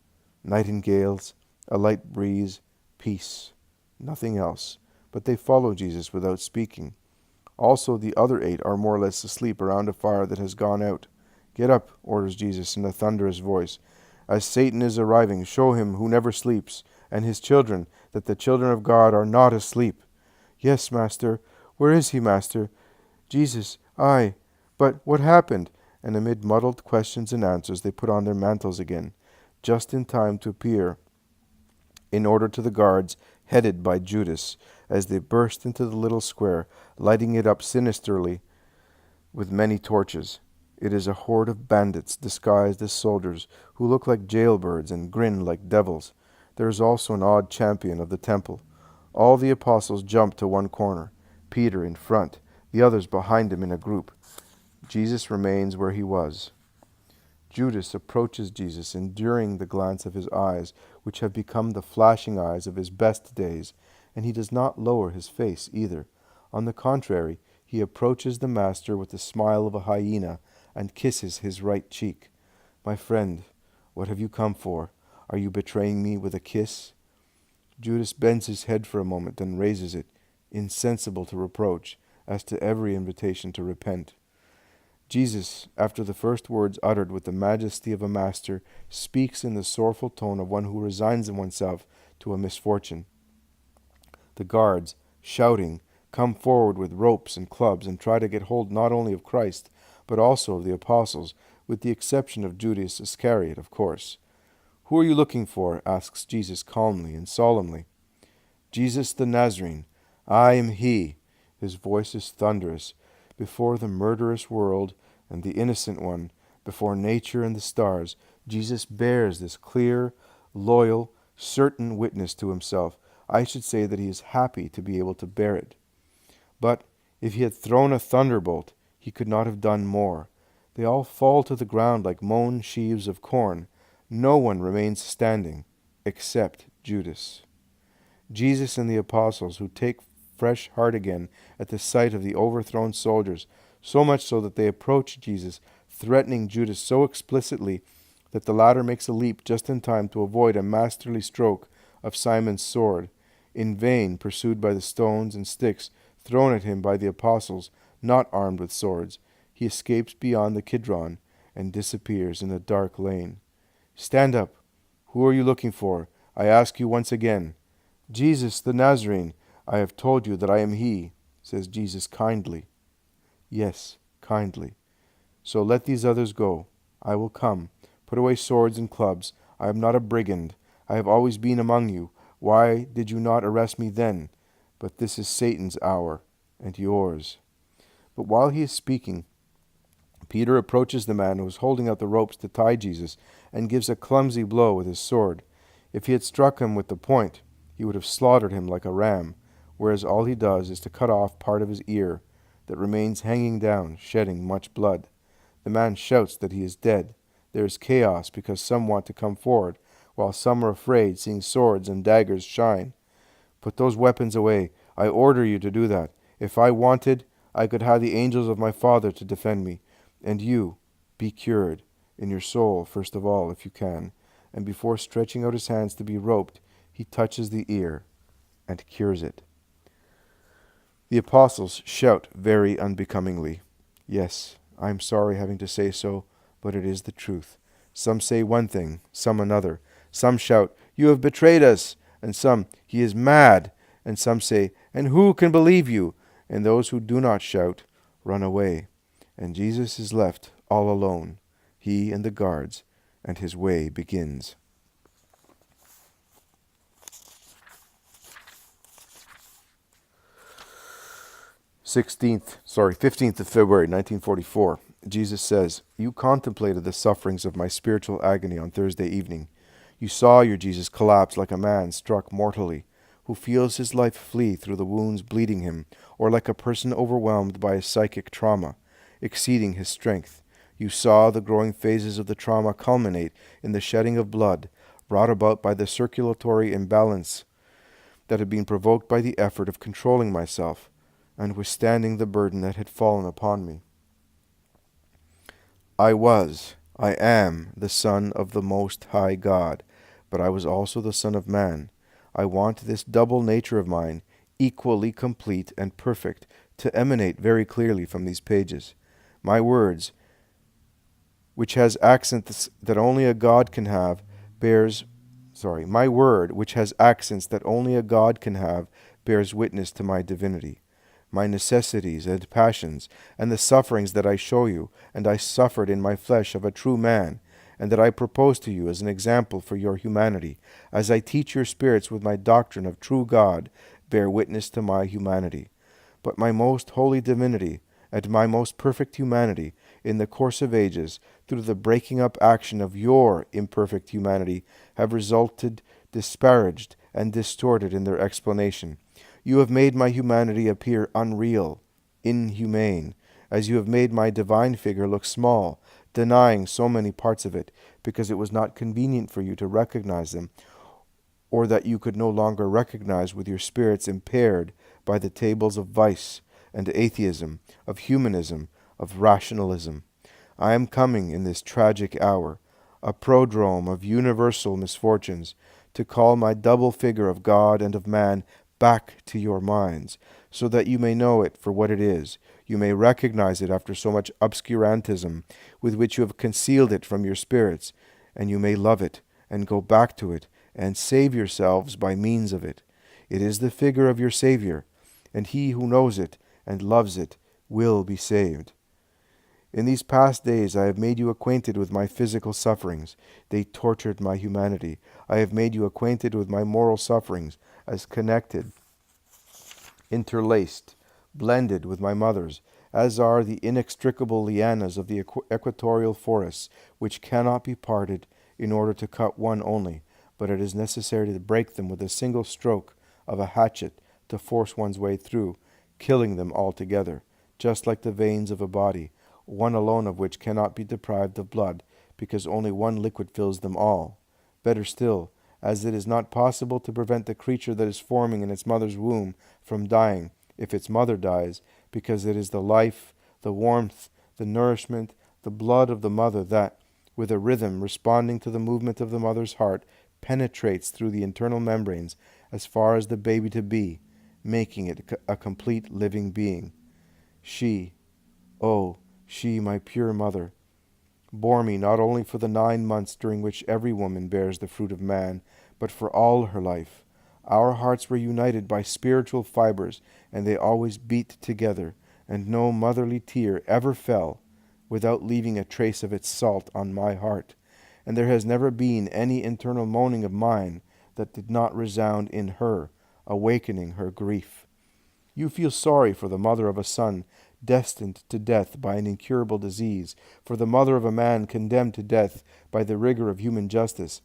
nightingales, a light breeze, peace. Nothing else. But they follow Jesus without speaking. Also the other 8 are more or less asleep around a fire that has gone out. "Get up," orders Jesus in a thunderous voice. "As Satan is arriving, show him who never sleeps, and his children, that the children of God are not asleep." "Yes, Master. Where is he, Master?" "Jesus, but what happened?" And amid muddled questions and answers, they put on their mantles again, just in time to appear in order to the guards headed by Judas, as they burst into the little square, lighting it up sinisterly with many torches. It is a horde of bandits disguised as soldiers, who look like jailbirds and grin like devils. There is also an odd champion of the temple. All the apostles jump to one corner, Peter in front, the others behind him in a group. Jesus remains where he was. Judas approaches Jesus, enduring the glance of his eyes, which have become the flashing eyes of his best days, and he does not lower his face either. On the contrary, he approaches the Master with the smile of a hyena and kisses his right cheek. My friend, what have you come for? Are you betraying me with a kiss? Judas bends his head for a moment, then raises it, insensible to reproach, as to every invitation to repent. Jesus, after the first words uttered with the majesty of a master, speaks in the sorrowful tone of one who resigns oneself to a misfortune. The guards, shouting, come forward with ropes and clubs and try to get hold not only of Christ, but also of the apostles, with the exception of Judas Iscariot, of course. Who are you looking for? Asks Jesus calmly and solemnly. Jesus the Nazarene. I am he. His voice is thunderous. Before the murderous world and the innocent one, before nature and the stars, Jesus bears this clear, loyal, certain witness to himself. I should say that he is happy to be able to bear it. But if he had thrown a thunderbolt, he could not have done more. They all fall to the ground like mown sheaves of corn. No one remains standing, except Judas. Jesus and the apostles, who take fresh heart again at the sight of the overthrown soldiers, so much so that they approach Jesus, threatening Judas so explicitly that the latter makes a leap just in time to avoid a masterly stroke of Simon's sword, in vain pursued by the stones and sticks thrown at him by the apostles, not armed with swords. He escapes beyond the Kidron and disappears in a dark lane. Stand up. Who are you looking for? I ask you once again. Jesus the Nazarene. I have told you that I am he, says Jesus kindly. Yes, kindly. So let these others go. I will come. Put away swords and clubs. I am not a brigand. I have always been among you. Why did you not arrest me then? But this is Satan's hour, and yours. But while he is speaking, Peter approaches the man who is holding out the ropes to tie Jesus and gives a clumsy blow with his sword. If he had struck him with the point, he would have slaughtered him like a ram, whereas all he does is to cut off part of his ear that remains hanging down, shedding much blood. The man shouts that he is dead. There is chaos because some want to come forward, while some are afraid, seeing swords and daggers shine. Put those weapons away. I order you to do that. If I wanted, I could have the angels of my Father to defend me. And you, be cured, in your soul first of all, if you can. And before stretching out his hands to be roped, he touches the ear and cures it. The apostles shout very unbecomingly. Yes, I am sorry having to say so, but it is the truth. Some say one thing, some another. Some shout, you have betrayed us, and some, he is mad, and some say, and who can believe you? And those who do not shout run away. And Jesus is left all alone, he and the guards, and his way begins. 15th of February, 1944. Jesus says, you contemplated the sufferings of my spiritual agony on Thursday evening. You saw your Jesus collapse like a man struck mortally, who feels his life flee through the wounds bleeding him, or like a person overwhelmed by a psychic trauma, exceeding his strength. You saw the growing phases of the trauma culminate in the shedding of blood, brought about by the circulatory imbalance that had been provoked by the effort of controlling myself and withstanding the burden that had fallen upon me. I am the Son of the Most High God, but I was also the Son of Man. I want this double nature of mine, equally complete and perfect, to emanate very clearly from these pages. My words, which has accents that only a God can have, my word, which has accents that only a God can have, bears witness to my divinity. My necessities and passions, and the sufferings that I show you, and I suffered in my flesh of a true man, and that I propose to you as an example for your humanity, as I teach your spirits with my doctrine of true God, bear witness to my humanity. But my most holy divinity, and my most perfect humanity, in the course of ages, through the breaking up action of your imperfect humanity, have resulted disparaged and distorted in their explanation. You have made my humanity appear unreal, inhumane, as you have made my divine figure look small, denying so many parts of it, because it was not convenient for you to recognize them, or that you could no longer recognize with your spirits impaired by the tables of vice and atheism, of humanism, of rationalism. I am coming in this tragic hour. a prodrome of universal misfortunes, to call my double figure of God and of man back to your minds, so that you may know it for what it is. You may recognize it after so much obscurantism with which you have concealed it from your spirits, and you may love it, and go back to it, and save yourselves by means of it. It is the figure of your Savior, and he who knows it and loves it will be saved. In these past days I have made you acquainted with my physical sufferings. They tortured my humanity. I have made you acquainted with my moral sufferings, as connected, interlaced, blended with my mother's, as are the inextricable lianas of the equatorial forests, which cannot be parted in order to cut one only, but it is necessary to break them with a single stroke of a hatchet to force one's way through, killing them altogether, just like the veins of a body, one alone of which cannot be deprived of blood, because only one liquid fills them all. Better still, as it is not possible to prevent the creature that is forming in its mother's womb from dying if its mother dies, because it is the life, the warmth, the nourishment, the blood of the mother that, with a rhythm responding to the movement of the mother's heart, penetrates through the internal membranes as far as the baby to be, making it a complete living being. She, oh, she, my pure mother, bore me not only for the 9 months during which every woman bears the fruit of man, but for all her life. Our hearts were united by spiritual fibers, and they always beat together, and no motherly tear ever fell without leaving a trace of its salt on my heart. And there has never been any internal moaning of mine that did not resound in her, awakening her grief. You feel sorry for the mother of a son destined to death by an incurable disease, for the mother of a man condemned to death by the rigor of human justice.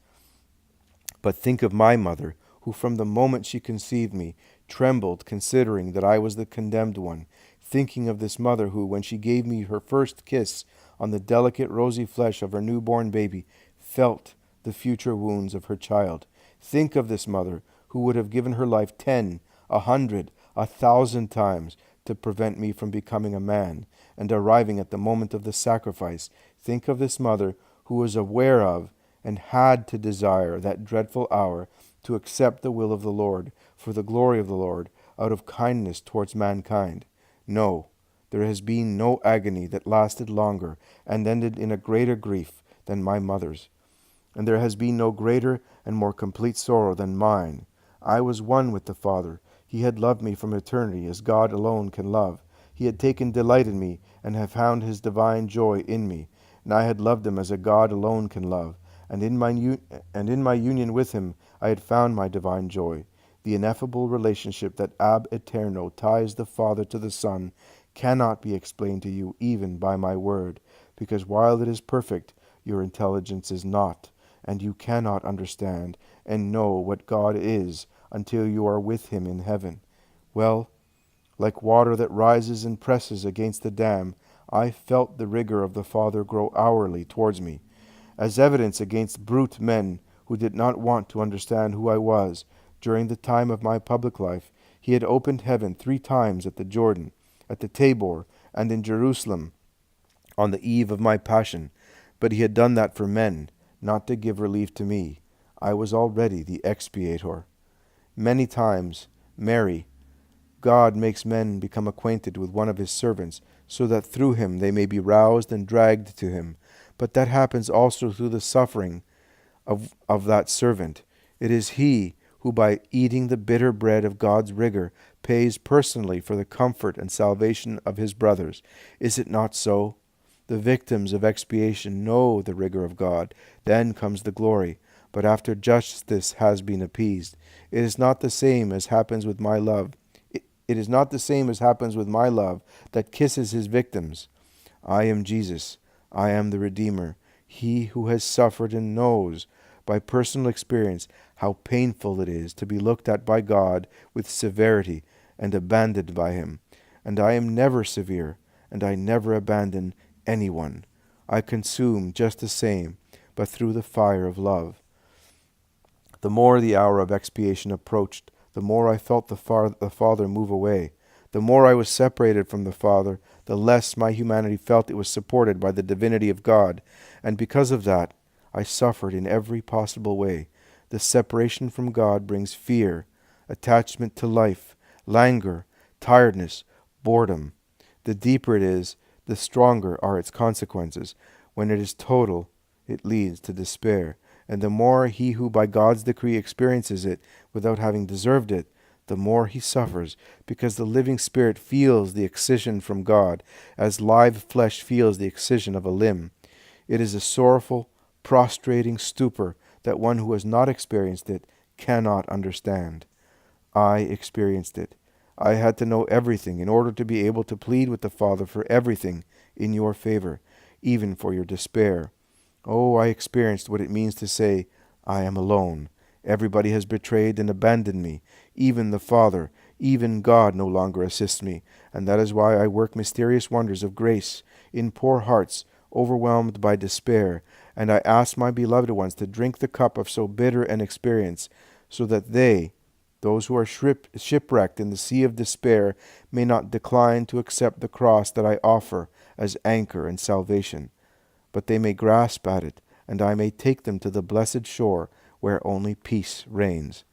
But think of my mother, who from the moment she conceived me, trembled, considering that I was the condemned one. Thinking of this mother who, when she gave me her first kiss on the delicate rosy flesh of her newborn baby, felt the future wounds of her child. Think of this mother who would have given her life 10, 100, 1,000 times to prevent me from becoming a man and arriving at the moment of the sacrifice. Think of this mother who was aware of and had to desire that dreadful hour to accept the will of the Lord for the glory of the Lord out of kindness towards mankind. No, there has been no agony that lasted longer and ended in a greater grief than my mother's. And there has been no greater and more complete sorrow than mine. I was one with the Father. He had loved me from eternity as God alone can love. He had taken delight in me and had found his divine joy in me. And I had loved him as a God alone can love. And in my union with him I had found my divine joy. The ineffable relationship that ab eterno ties the Father to the Son cannot be explained to you even by my word, because while it is perfect, your intelligence is not, and you cannot understand and know what God is until you are with him in heaven. Well, like water that rises and presses against the dam, I felt the rigor of the Father grow hourly towards me. As evidence against brute men who did not want to understand who I was, during the time of my public life, he had opened heaven 3 times at the Jordan, at the Tabor, and in Jerusalem on the eve of my passion. But he had done that for men, not to give relief to me. I was already the expiator. Many times, Mary, God makes men become acquainted with one of his servants, so that through him they may be roused and dragged to him. But that happens also through the suffering of that servant. It is he who, by eating the bitter bread of God's rigor, pays personally for the comfort and salvation of his brothers. Is it not so? The victims of expiation know the rigor of God. Then comes the glory. But after justice has been appeased, it is not the same as happens with my love. It is not the same as happens with my love that kisses his victims. I am Jesus. I am the Redeemer. He who has suffered and knows by personal experience how painful it is to be looked at by God with severity and abandoned by him. And I am never severe, and I never abandon anyone. I consume just the same, but through the fire of love. The more the hour of expiation approached, the more I felt the Father move away. The more I was separated from the Father, the less my humanity felt it was supported by the divinity of God. And because of that, I suffered in every possible way. The separation from God brings fear, attachment to life, languor, tiredness, boredom. The deeper it is, the stronger are its consequences. When it is total, it leads to despair. And the more he who by God's decree experiences it without having deserved it, the more he suffers, because the living spirit feels the excision from God, as live flesh feels the excision of a limb. It is a sorrowful, prostrating stupor that one who has not experienced it cannot understand. I experienced it. I had to know everything in order to be able to plead with the Father for everything in your favor, even for your despair. Oh, I experienced what it means to say, I am alone. Everybody has betrayed and abandoned me. Even the Father, even God no longer assists me. And that is why I work mysterious wonders of grace in poor hearts overwhelmed by despair. And I ask my beloved ones to drink the cup of so bitter an experience, so that they, those who are shipwrecked in the sea of despair, may not decline to accept the cross that I offer as anchor and salvation, but they may grasp at it, and I may take them to the blessed shore where only peace reigns.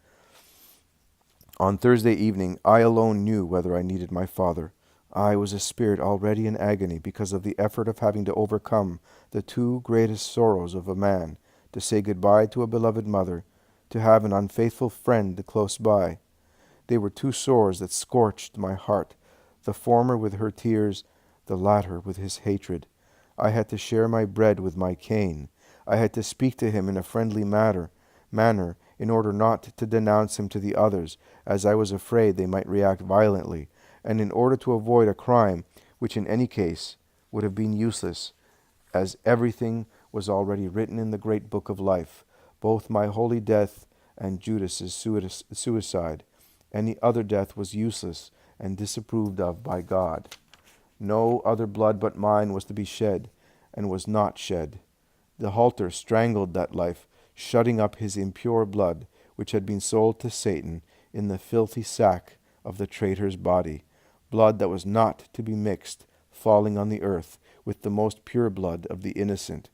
On Thursday evening, I alone knew whether I needed my Father. I was a spirit already in agony because of the effort of having to overcome the two greatest sorrows of a man, to say goodbye to a beloved mother, to have an unfaithful friend close by. They were two sores that scorched my heart, the former with her tears, the latter with his hatred. I had to share my bread with my Cain. I had to speak to him in a friendly manner in order not to denounce him to the others, as I was afraid they might react violently, and in order to avoid a crime which in any case would have been useless, as everything was already written in the great book of life, both my holy death and Judas's suicide. Any other death was useless and disapproved of by God. No other blood but mine was to be shed, and was not shed. The halter strangled that life, shutting up his impure blood, which had been sold to Satan in the filthy sack of the traitor's body, blood that was not to be mixed, falling on the earth, with the most pure blood of the innocent.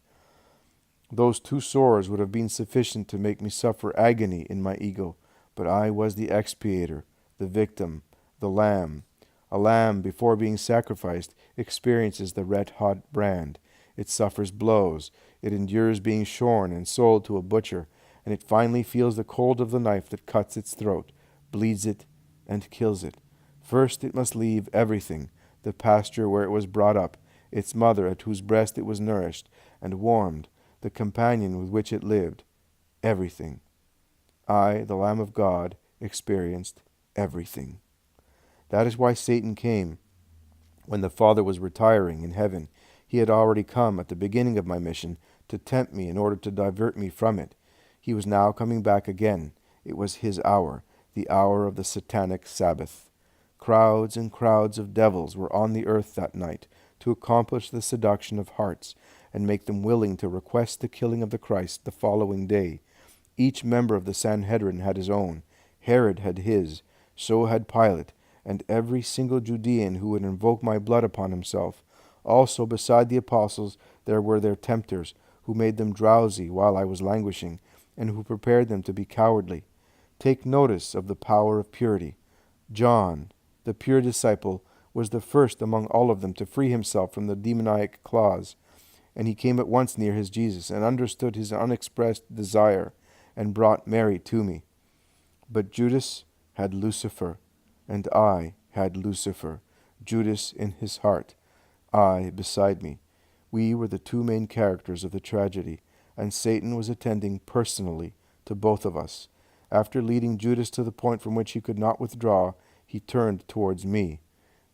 Those two sores would have been sufficient to make me suffer agony in my ego, but I was the expiator, the victim, the lamb. A lamb, before being sacrificed, experiences the red-hot brand. It suffers blows. It endures being shorn and sold to a butcher, and it finally feels the cold of the knife that cuts its throat, bleeds it, and kills it. First it must leave everything, the pasture where it was brought up, its mother at whose breast it was nourished and warmed, the companion with which it lived, everything. I, the Lamb of God, experienced everything. That is why Satan came. When the Father was retiring in heaven, he had already come at the beginning of my mission to tempt me in order to divert me from it. He was now coming back again. It was his hour, the hour of the satanic Sabbath. Crowds and crowds of devils were on the earth that night to accomplish the seduction of hearts and make them willing to request the killing of the Christ the following day. Each member of the Sanhedrin had his own. Herod had his, so had Pilate, and every single Judean who would invoke my blood upon himself. Also beside the apostles there were their tempters, who made them drowsy while I was languishing, and who prepared them to be cowardly. Take notice of the power of purity. John, the pure disciple, was the first among all of them to free himself from the demoniac claws, and he came at once near his Jesus, and understood his unexpressed desire, and brought Mary to me. But Judas had Lucifer, and I had Lucifer, Judas in his heart, I beside me. We were the two main characters of the tragedy, and Satan was attending personally to both of us. After leading Judas to the point from which he could not withdraw, he turned towards me.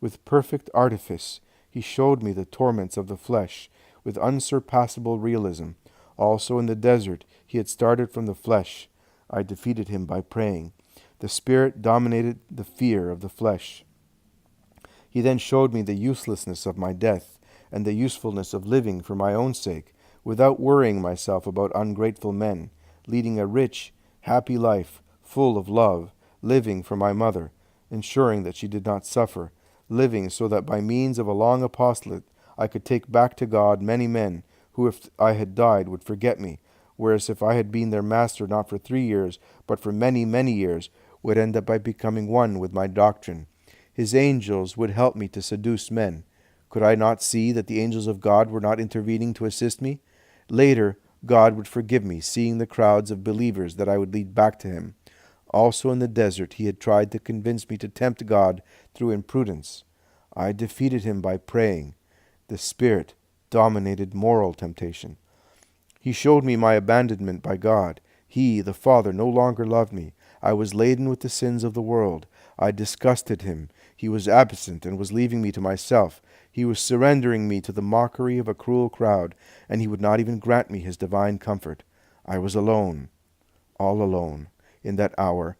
With perfect artifice, he showed me the torments of the flesh, with unsurpassable realism. Also in the desert, he had started from the flesh. I defeated him by praying. The Spirit dominated the fear of the flesh. He then showed me the uselessness of my death, and the usefulness of living for my own sake, without worrying myself about ungrateful men, leading a rich, happy life, full of love, living for my mother, ensuring that she did not suffer, living so that by means of a long apostolate I could take back to God many men who, if I had died, would forget me, whereas if I had been their master not for 3 years, but for many, many years, would end up by becoming one with my doctrine. His angels would help me to seduce men. Could I not see that the angels of God were not intervening to assist me? Later, God would forgive me, seeing the crowds of believers that I would lead back to him. Also in the desert, he had tried to convince me to tempt God through imprudence. I defeated him by praying. The Spirit dominated moral temptation. He showed me my abandonment by God. He, the Father, no longer loved me. I was laden with the sins of the world. I disgusted him. He was absent and was leaving me to myself. He was surrendering me to the mockery of a cruel crowd, and he would not even grant me his divine comfort. I was alone, all alone. In that hour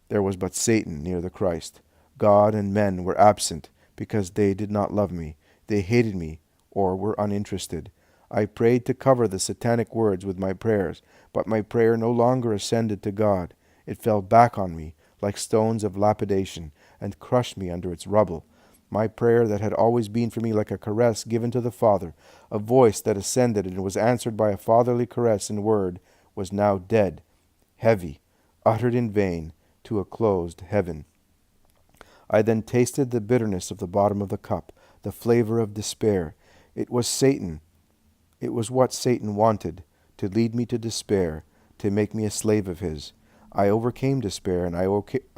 there was but Satan near the Christ. God and men were absent because they did not love me. They hated me or were uninterested. I prayed to cover the satanic words with my prayers, but my prayer no longer ascended to God. It fell back on me like stones of lapidation and crushed me under its rubble. My prayer that had always been for me like a caress given to the Father, a voice that ascended and was answered by a fatherly caress and word, was now dead, heavy, uttered in vain, to a closed heaven. I then tasted the bitterness of the bottom of the cup, the flavor of despair. It was what Satan wanted, to lead me to despair, to make me a slave of his. I overcame despair, and I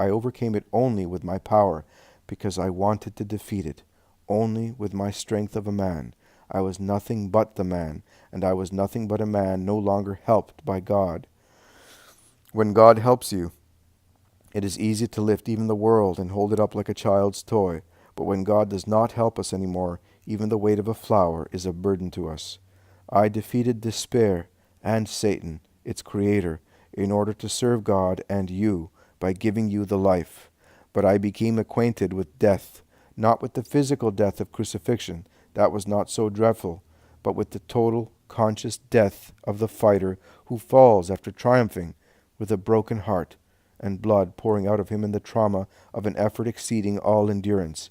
overcame it only with my power, because I wanted to defeat it, only with my strength of a man. I was nothing but the man, and I was nothing but a man no longer helped by God. When God helps you, it is easy to lift even the world and hold it up like a child's toy. But when God does not help us anymore, even the weight of a flower is a burden to us. I defeated despair and Satan, its creator, in order to serve God and you by giving you the life. But I became acquainted with death, not with the physical death of crucifixion, that was not so dreadful, but with the total, conscious death of the fighter who falls after triumphing, with a broken heart, and blood pouring out of him in the trauma of an effort exceeding all endurance.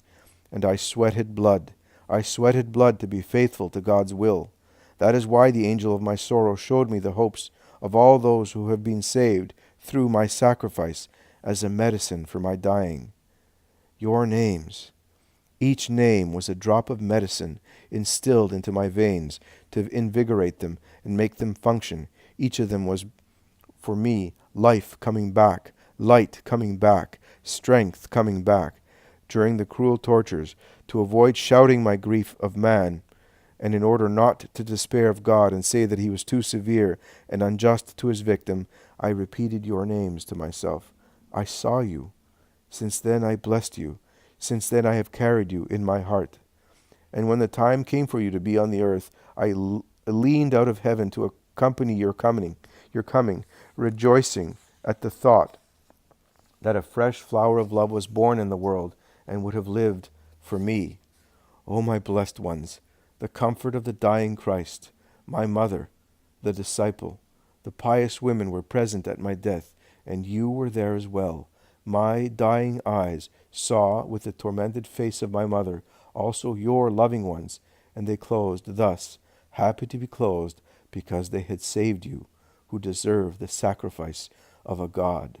And I sweated blood. I sweated blood to be faithful to God's will. That is why the angel of my sorrow showed me the hopes of all those who have been saved through my sacrifice as a medicine for my dying. Your names. Each name was a drop of medicine instilled into my veins to invigorate them and make them function. Each of them was, for me, life coming back, light coming back, strength coming back. During the cruel tortures, to avoid shouting my grief of man, and in order not to despair of God and say that he was too severe and unjust to his victim, I repeated your names to myself. I saw you. Since then I blessed you. Since then I have carried you in my heart. And when the time came for you to be on the earth, I leaned out of heaven to accompany your coming, rejoicing at the thought that a fresh flower of love was born in the world and would have lived for me. O my blessed ones, the comfort of the dying Christ, my mother, the disciple, the pious women were present at my death, and you were there as well. My dying eyes saw with the tormented face of my mother also your loving ones, and they closed thus, happy to be closed because they had saved you, who deserve the sacrifice of a God.